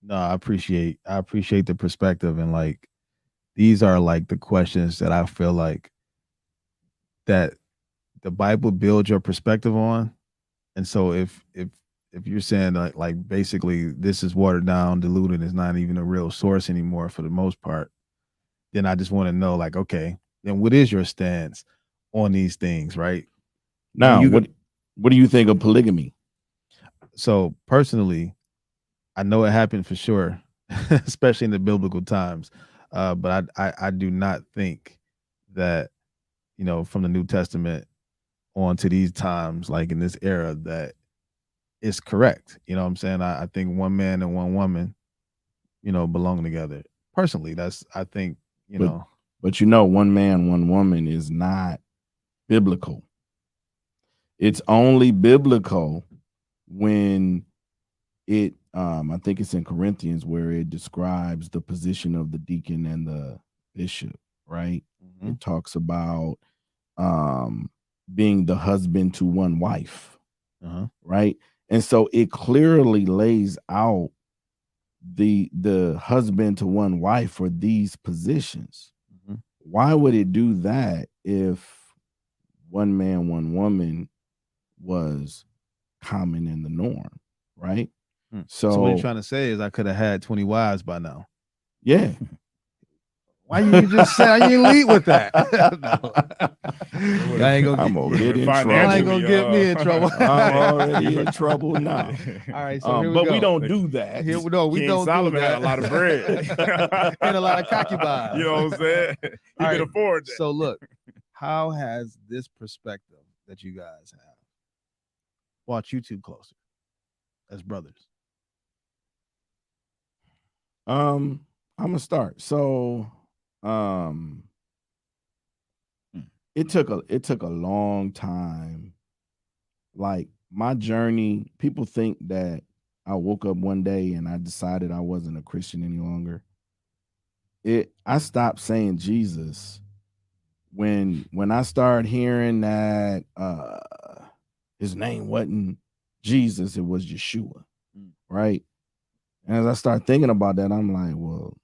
S3: No, I appreciate the perspective, and like these are like the questions that I feel like that the Bible builds your perspective on. And so if you're saying like basically this is watered down, diluted, is not even a real source anymore for the most part, then I just want to know, like, okay, then what is your stance on these things, right?
S2: Now, what do you think of polygamy?
S3: So personally, I know it happened for sure, especially in the biblical times. But I do not think that, you know, from the New Testament on to these times, like in this era, that it's correct. You know what I'm saying? I think one man and one woman, you know, belong together. Personally, I think, you know.
S2: But you know, one man, one woman is not biblical. It's only biblical when it I think it's in Corinthians where it describes the position of the deacon and the bishop, right? Mm-hmm. It talks about being the husband to one wife, right? And so it clearly lays out the husband to one wife for these positions. Mm-hmm. Why would it do that if one man, one woman was common in the norm, right?
S3: So what you're trying to say is I could have had 20 wives by now.
S2: Yeah.
S3: Why you just say I ain't lead with that? No. I ain't gonna get in trouble. I ain't gonna get me in trouble.
S2: I'm already in trouble now.
S3: All right, so here we
S2: but
S3: go.
S2: We don't do that.
S3: We
S5: King
S3: don't
S5: Solomon
S3: do that.
S5: had a lot of bread
S3: and a lot of concubines.
S5: You know what I'm saying? He could afford that.
S3: So look, how has this perspective that you guys have brought you two closer as brothers?
S2: I'm gonna start. So it took a long time. Like my journey, people think that I woke up one day and I decided I wasn't a Christian any longer. I stopped saying Jesus when I started hearing that his name wasn't Jesus, it was Yeshua, right? And as I start thinking about that, I'm like, well,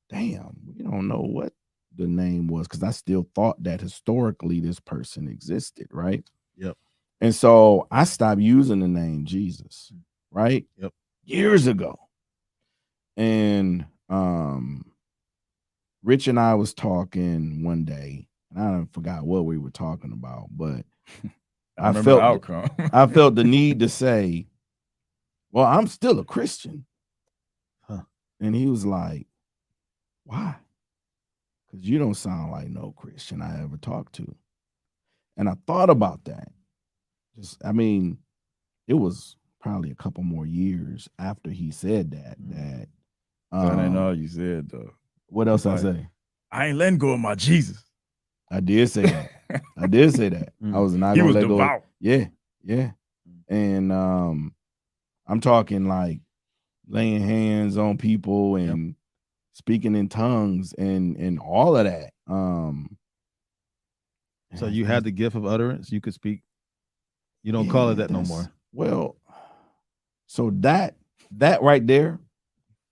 S2: damn, we don't know what the name was, because I still thought that historically this person existed, right?
S3: Yep.
S2: And so I stopped using the name Jesus, right?
S3: Yep.
S2: Years ago. And Rich and I was talking one day, and I forgot what we were talking about, but I felt the need to say, well, I'm still a Christian. And he was like, why? Because you don't sound like no Christian I ever talked to. And I thought about that. It was probably a couple more years after he said that. That
S5: ain't all you said, though.
S2: What else I say?
S5: I ain't letting go of my Jesus.
S2: I did say that. I did say that. I was not gonna let go. Yeah, yeah. And I'm talking like laying hands on people and speaking in tongues and all of that.
S3: So you had the gift of utterance. You could speak. You don't call it that no more.
S2: Well, so that right there,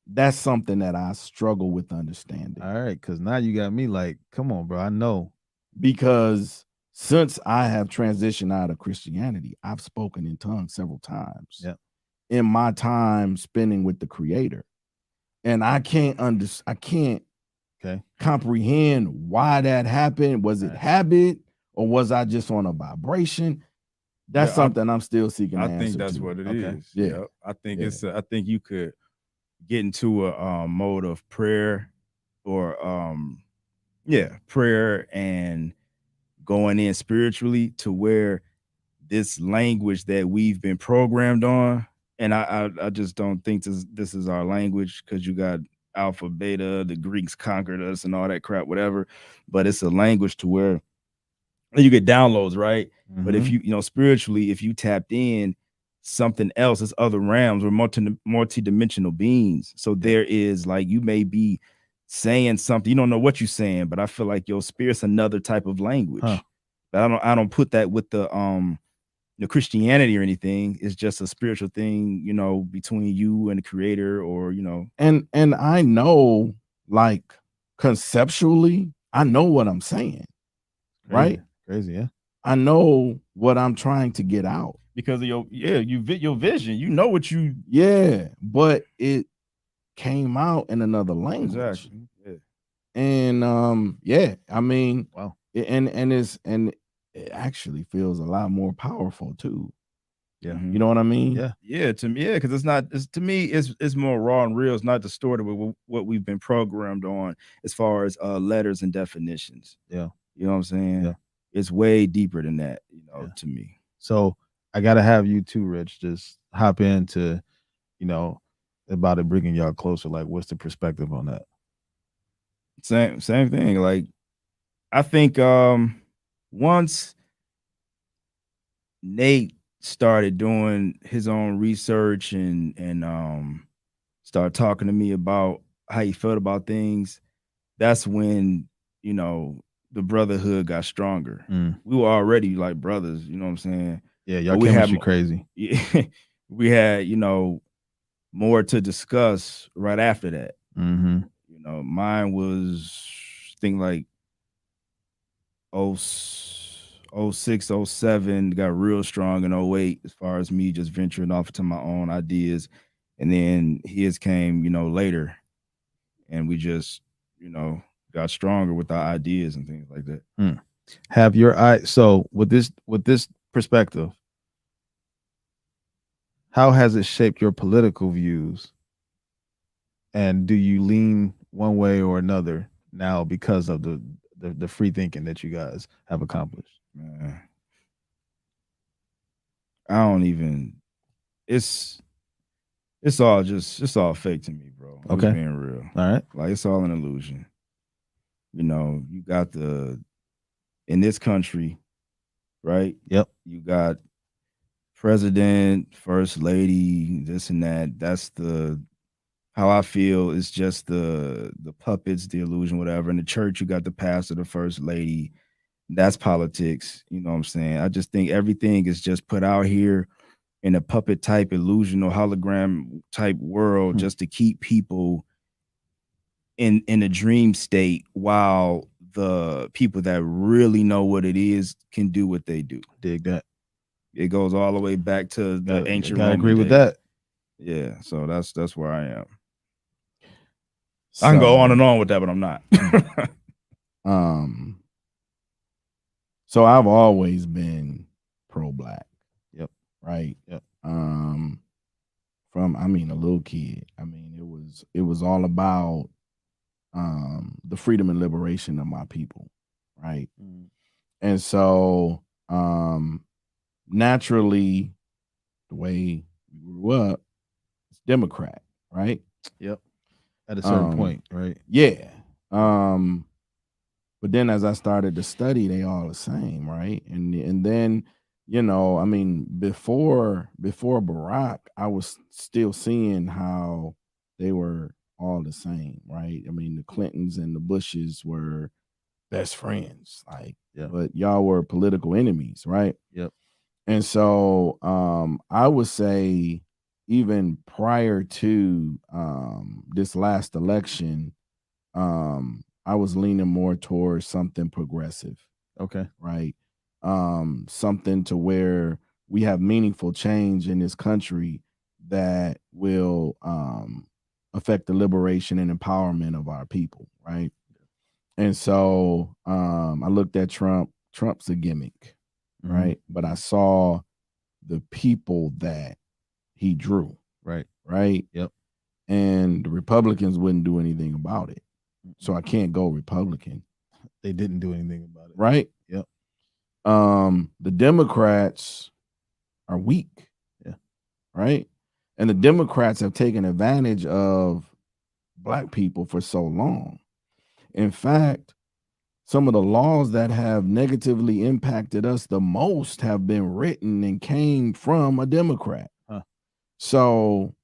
S2: that's something that I struggle with understanding.
S3: All right, because now you got me like, come on, bro. I know.
S2: Because since I have transitioned out of Christianity, I've spoken in tongues several times.
S3: Yeah.
S2: In my time spending with the Creator. And I can't comprehend why that happened. Was it habit, or was I just on a vibration? That's something I'm still seeking.
S5: I think that's what it is. Yeah. I think I think you could get into a mode of prayer or prayer and going in spiritually to where this language that we've been programmed on and I just don't think this is our language, because you got alpha, beta, the Greeks conquered us and all that crap, whatever. But it's a language to where you get downloads, right? But if you know, spiritually, if you tapped in something else, it's other realms, or multi-dimensional beings. So there is, like, you may be saying something, you don't know what you're saying, but I feel like your spirit's another type of language. But I don't put that with the Christianity or anything. It's just a spiritual thing, you know, between you and the creator, or, you know.
S2: And I know, like, conceptually, I know what I'm saying. Right?
S3: Crazy, yeah.
S2: I know what I'm trying to get out.
S5: Because of your vision. You know what you
S2: but it came out in another language.
S5: Exactly. Yeah.
S2: And I mean,
S3: wow.
S2: And it actually feels a lot more powerful too.
S3: Yeah.
S2: You know what I mean?
S5: Yeah, to me, because to me, it's more raw and real. It's not distorted with what we've been programmed on as far as letters and definitions.
S3: Yeah.
S5: You know what I'm saying?
S3: Yeah.
S5: It's way deeper than that, you know, to me.
S3: So I gotta have you too, Rich, just hop into, you know, about it bringing y'all closer. Like, what's the perspective on that?
S5: Same thing. Like, I think once Nate started doing his own research and started talking to me about how he felt about things, that's when, you know, the brotherhood got stronger. We were already like brothers, you know what I'm saying?
S3: Yeah, y'all chemistry crazy.
S5: Yeah, we had, you know, more to discuss right after that. You know, mine was, I think, like 06, 07, got real strong in 08 as far as me just venturing off into my own ideas. And then his came, you know, later. And we just, you know, got stronger with our ideas and things like that.
S3: Have your eye. So with this perspective, how has it shaped your political views? And do you lean one way or another now because of the free thinking that you guys have accomplished?
S5: Man, I don't even. It's all fake to me, bro. I'm just being real.
S3: All right.
S5: Like, it's all an illusion. You know, you got in this country, right?
S3: Yep.
S5: You got president, first lady, this and that. That's how I feel. It's just the puppets, the illusion, whatever. In the church, you got the pastor, the first lady. That's politics. You know what I'm saying? I just think everything is just put out here in a puppet type illusion or hologram type world, just to keep people in a dream state, while the people that really know what it is can do what they do.
S3: Dig that.
S5: It goes all the way back to the ancient Roman
S3: I agree with
S5: days.
S3: that.
S5: Yeah, so that's where I am. So, I can go on and on with that, but I'm not.
S2: So I've always been pro-black.
S3: Yep.
S2: Right. Yep. From, I mean, a little kid. I mean, it was all about the freedom and liberation of my people. Right. And so naturally, the way we grew up, it's Democrat, right?
S3: Yep. At a certain point, right?
S2: Yeah. But then as I started to study, they all the same, right? And then, you know, I mean, before Barack, I was still seeing how they were all the same, right? I mean, the Clintons and the Bushes were best friends, like, but y'all were political enemies, right?
S3: Yep.
S2: And so I would say even prior to this last election, I was leaning more towards something progressive.
S3: Okay.
S2: Right. Something to where we have meaningful change in this country that will affect the liberation and empowerment of our people. Right. And so I looked at Trump. Trump's a gimmick. Right. But I saw the people that he drew.
S3: Right.
S2: Right.
S3: Yep.
S2: And the Republicans wouldn't do anything about it. So I can't go Republican.
S3: They didn't do anything about it.
S2: Right?
S3: Yep.
S2: The Democrats are weak.
S3: Yeah.
S2: Right? And the Democrats have taken advantage of Black people for so long. In fact, some of the laws that have negatively impacted us the most have been written and came from a Democrat.
S3: Huh.
S2: So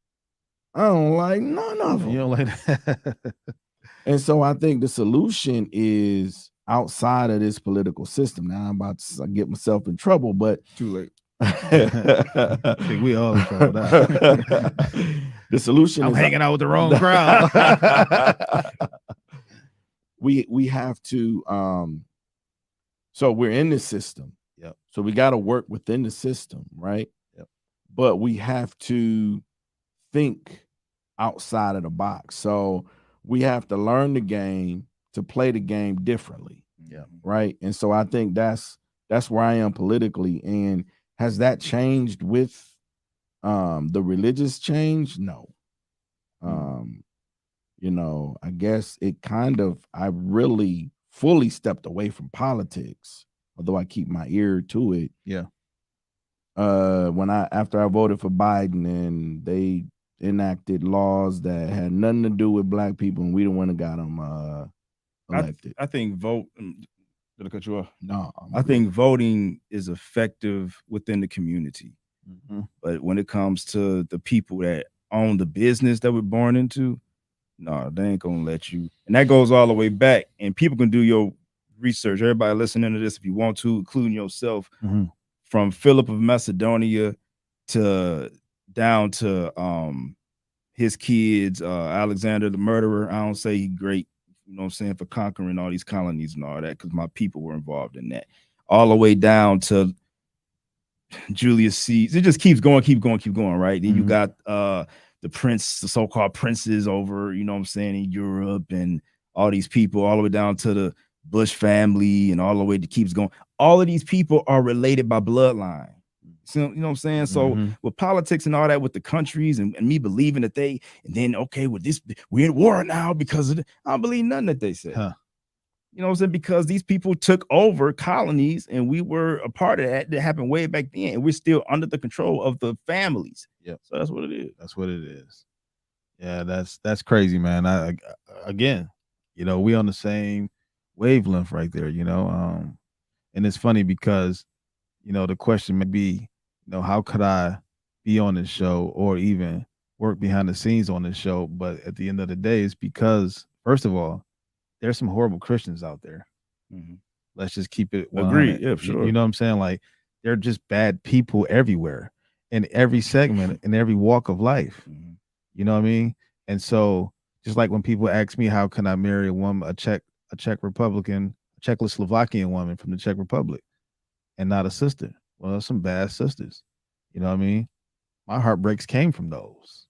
S2: I don't like none of them.
S3: You don't like that?
S2: And so I think the solution is outside of this political system. Now I'm about to get myself in trouble, but
S5: Too late.
S3: I think we all in trouble now.
S2: The solution
S3: I'm
S2: is
S3: hanging out with the wrong crowd.
S2: we have to so we're in the system.
S3: Yep.
S2: So we got to work within the system, right?
S3: Yep.
S2: But we have to think outside of the box. So we have to learn the game to play the game differently.
S3: Yeah.
S2: Right. And so I think that's where I am politically. And has that changed with the religious change? No. You know, I guess it I really fully stepped away from politics, although I keep my ear to it.
S3: Yeah.
S2: After I voted for Biden and they enacted laws that had nothing to do with Black people, and we the one that got them elected.
S5: I think did I cut you off?
S2: No,
S5: I think voting is effective within the community.
S3: Mm-hmm.
S5: But when it comes to the people that own the business that we're born into, no, they ain't gonna let you. And that goes all the way back. And people can do your research. Everybody listening to this, if you want to, including yourself, from Philip of Macedonia down to his kids, Alexander the murderer. I don't say he great, you know what I'm saying, for conquering all these colonies and all that, because my people were involved in that. All the way down to Julius Caesar. It just keeps going, right? Then you got the so-called princes over, you know what I'm saying, in Europe, and all these people, all the way down to the Bush family, and all the way it keeps going. All of these people are related by bloodline. So, you know what I'm saying? So with politics and all that, with the countries and me believing that and then, okay, with this, we're in war now because of I don't believe nothing that they say.
S3: Huh.
S5: You know what I'm saying? Because these people took over colonies and we were a part of that. That happened way back then. And we're still under the control of the families.
S3: Yeah.
S5: So that's what it is.
S3: That's what it is. Yeah, that's crazy, man. Again, you know, we on the same wavelength right there, you know. And it's funny because, you know, the question may be, you know, how could I be on this show or even work behind the scenes on this show? But at the end of the day, it's because, first of all, there's some horrible Christians out there. Let's just keep it 100.
S5: Agreed. Yeah, sure.
S3: You know what I'm saying? Like, they're just bad people everywhere, in every segment, in every walk of life. You know what I mean? And so, just like when people ask me, how can I marry a woman, a Czech Republican, a Czechoslovakian woman from the Czech Republic, and not a sister? Well, there's some bad sisters. You know what I mean? My heartbreaks came from those,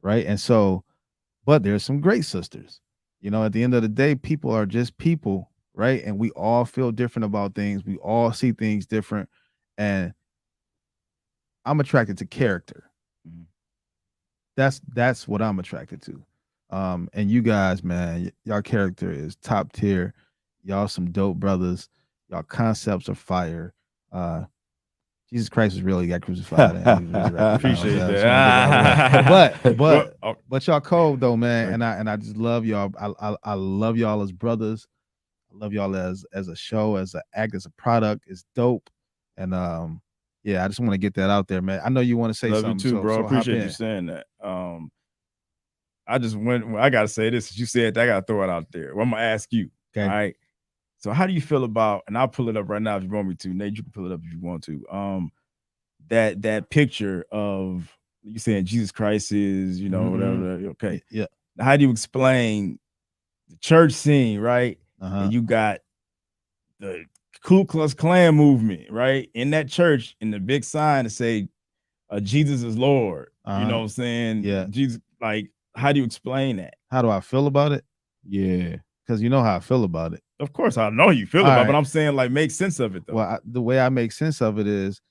S3: right? And so, but there's some great sisters. You know, at the end of the day, people are just people, right? And we all feel different about things. We all see things different. And I'm attracted to character. That's what I'm attracted to. And you guys, man, y'all character is top tier. Y'all some dope brothers. Y'all concepts are fire. Jesus Christ was really got crucified.
S5: Appreciate that.
S3: But y'all cold though, man. And I just love y'all. I love y'all as brothers. I love y'all as a show, as an act, as a product. It's dope. And yeah, I just want to get that out there, man. I know you want to say
S5: love
S3: something.
S5: You too, bro. Appreciate you saying that. I gotta say this. You said that, I gotta throw it out there. Well, I'm gonna ask you.
S3: Okay.
S5: All right. So how do you feel about, and I'll pull it up right now if you want me to. Nate, you can pull it up if you want to. That picture of you saying Jesus Christ is, you know, whatever. Okay.
S3: Yeah.
S5: How do you explain the church scene, right? And you got the Ku Klux Klan movement, right? In that church, in the big sign to say Jesus is Lord. You know what I'm saying?
S3: Yeah.
S5: Jesus, like, how do you explain that?
S3: How do I feel about it?
S2: Yeah.
S3: Because you know how I feel about it.
S5: Of course, I know you feel about it, but I'm saying, like, make sense of it, though.
S3: Well, the way I make sense of it is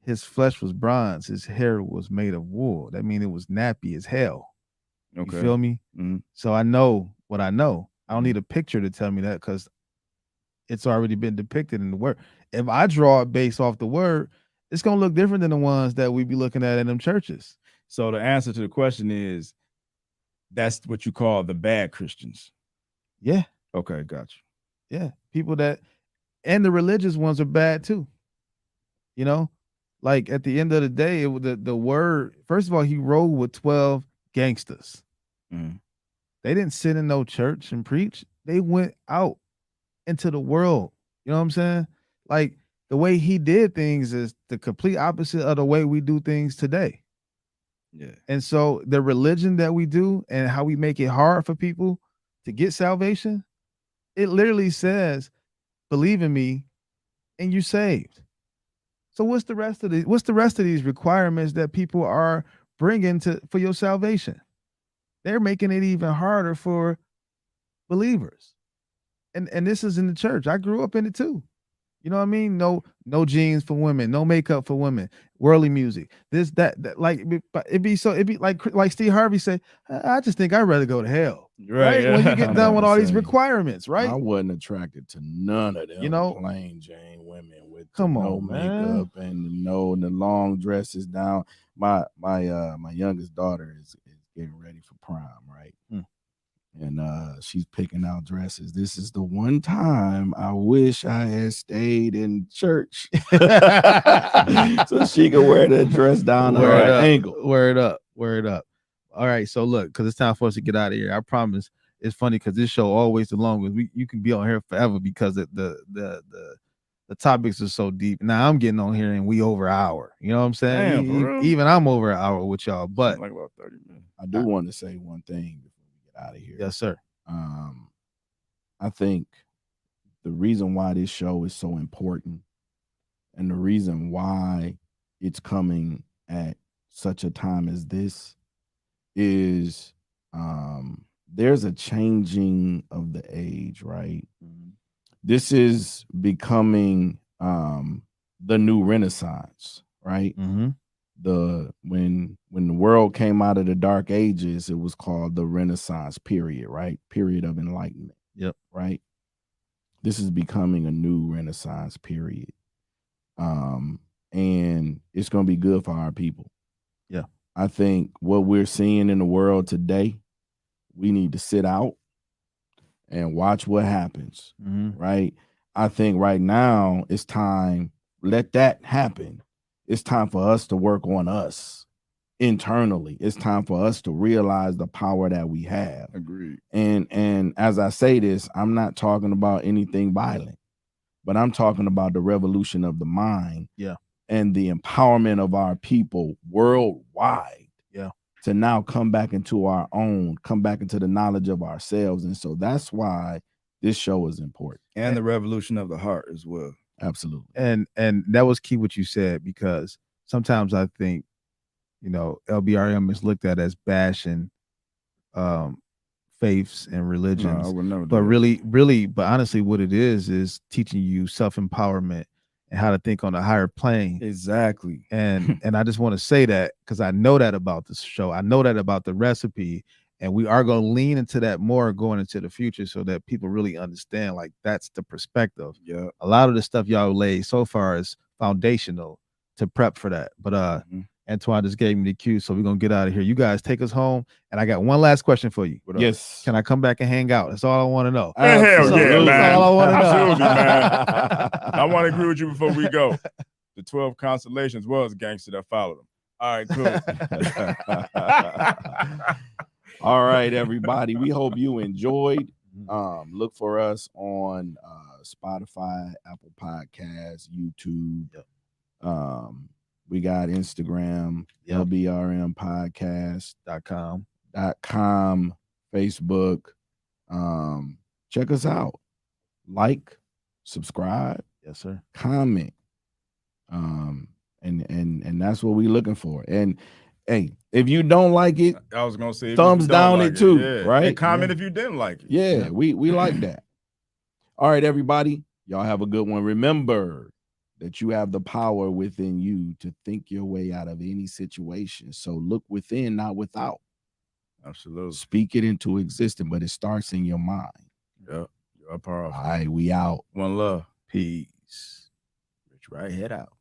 S3: his flesh was bronze. His hair was made of wool. That means it was nappy as hell.
S5: Okay.
S3: You feel me? So I know what I know. I don't need a picture to tell me that because it's already been depicted in the word. If I draw it based off the word, it's gonna look different than the ones that we be looking at in them churches.
S5: So the answer to the question is, that's what you call the bad Christians.
S3: Yeah.
S5: Okay, got you.
S3: Yeah. People that, and the religious ones are bad too. You know, like at the end of the day, the word, first of all, he rode with 12 gangsters.
S5: Mm.
S3: They didn't sit in no church and preach. They went out into the world. You know what I'm saying? Like the way he did things is the complete opposite of the way we do things today.
S5: Yeah.
S3: And so the religion that we do and how we make it hard for people to get salvation, it literally says, believe in me and you're saved. So what's the rest of these requirements that people are bringing for your salvation? They're making it even harder for believers. And this is in the church. I grew up in it too. You know what I mean? No jeans for women, no makeup for women, worldly music. This, that like it'd be like Steve Harvey say, I just think I'd rather go to hell. Right? When you get done with all these requirements, right?
S2: I wasn't attracted to none of them,
S3: you know,
S2: plain Jane women with
S3: no
S2: makeup and the long dresses down. My youngest daughter is getting ready for prom, right? And she's picking out dresses. This is the one time I wish I had stayed in church so she could wear that dress down to her ankle.
S3: Wear it up. All right, so look, because it's time for us to get out of here. I promise. It's funny because this show always the longest. You can be on here forever because the topics are so deep. Now I'm getting on here and we over an hour. You know what I'm saying?
S5: Damn,
S3: even I'm over an hour with y'all. But
S5: like about 30 minutes.
S2: I do want to say one thing before we get out of here.
S3: Yes, sir.
S2: I think the reason why this show is so important and the reason why it's coming at such a time as this is there's a changing of the age, right? This is becoming the new Renaissance, right? When the world came out of the Dark Ages, it was called the Renaissance period, right? Period of enlightenment.
S3: Yep.
S2: Right. This is becoming a new Renaissance period. And it's going to be good for our people.
S3: Yeah.
S2: I think what we're seeing in the world today, we need to sit out and watch what happens. Right. I think right now it's time, let that happen. It's time for us to work on us internally. It's time for us to realize the power that we have.
S5: Agreed.
S2: And as I say this, I'm not talking about anything violent, but I'm talking about the revolution of the mind.
S3: Yeah.
S2: And the empowerment of our people worldwide.
S3: Yeah.
S2: To now come back into our own, come back into the knowledge of ourselves. And so that's why this show is important.
S5: And the revolution of the heart as well.
S2: Absolutely.
S3: And that was key what you said, because sometimes I think, LBRM is looked at as bashing faiths and religions.
S5: No, I would never do
S3: but
S5: that.
S3: But honestly, what it is teaching you self-empowerment and how to think on a higher plane.
S5: Exactly.
S3: And I just want to say that because I know that about this show. I know that about the recipe. And we are going to lean into that more going into the future so that people really understand, like, that's the perspective.
S5: Yeah.
S3: A lot of the stuff y'all laid so far is foundational to prep for that. But Antoine just gave me the cue, so we're going to get out of here. You guys take us home. And I got one last question for you.
S2: Yes.
S3: Can I come back and hang out? That's all I want to know.
S5: Hell yeah, man.
S3: That's all I want to know.
S5: Absolutely, man. I want to agree with you before we go. The 12 constellations was gangster that followed them. All right, cool.
S2: All right, everybody. We hope you enjoyed. Look for us on Spotify, Apple Podcasts, YouTube. We got Instagram, LBRM podcast.com, Facebook. Check us out. Like, subscribe.
S3: Yes, sir.
S2: Comment. And that's what we're looking for. And hey, if you don't like it,
S5: I was gonna say
S2: thumbs down
S5: like
S2: it too,
S5: yeah.
S2: right?
S5: And comment if you didn't like it.
S2: Yeah, we like that. All right, everybody. Y'all have a good one. Remember that you have the power within you to think your way out of any situation. So look within, not without.
S5: Absolutely.
S2: Speak it into existence, but it starts in your mind.
S5: Yeah, you're powerful.
S2: All right, we out.
S5: One love.
S3: Peace.
S5: Rich right head out.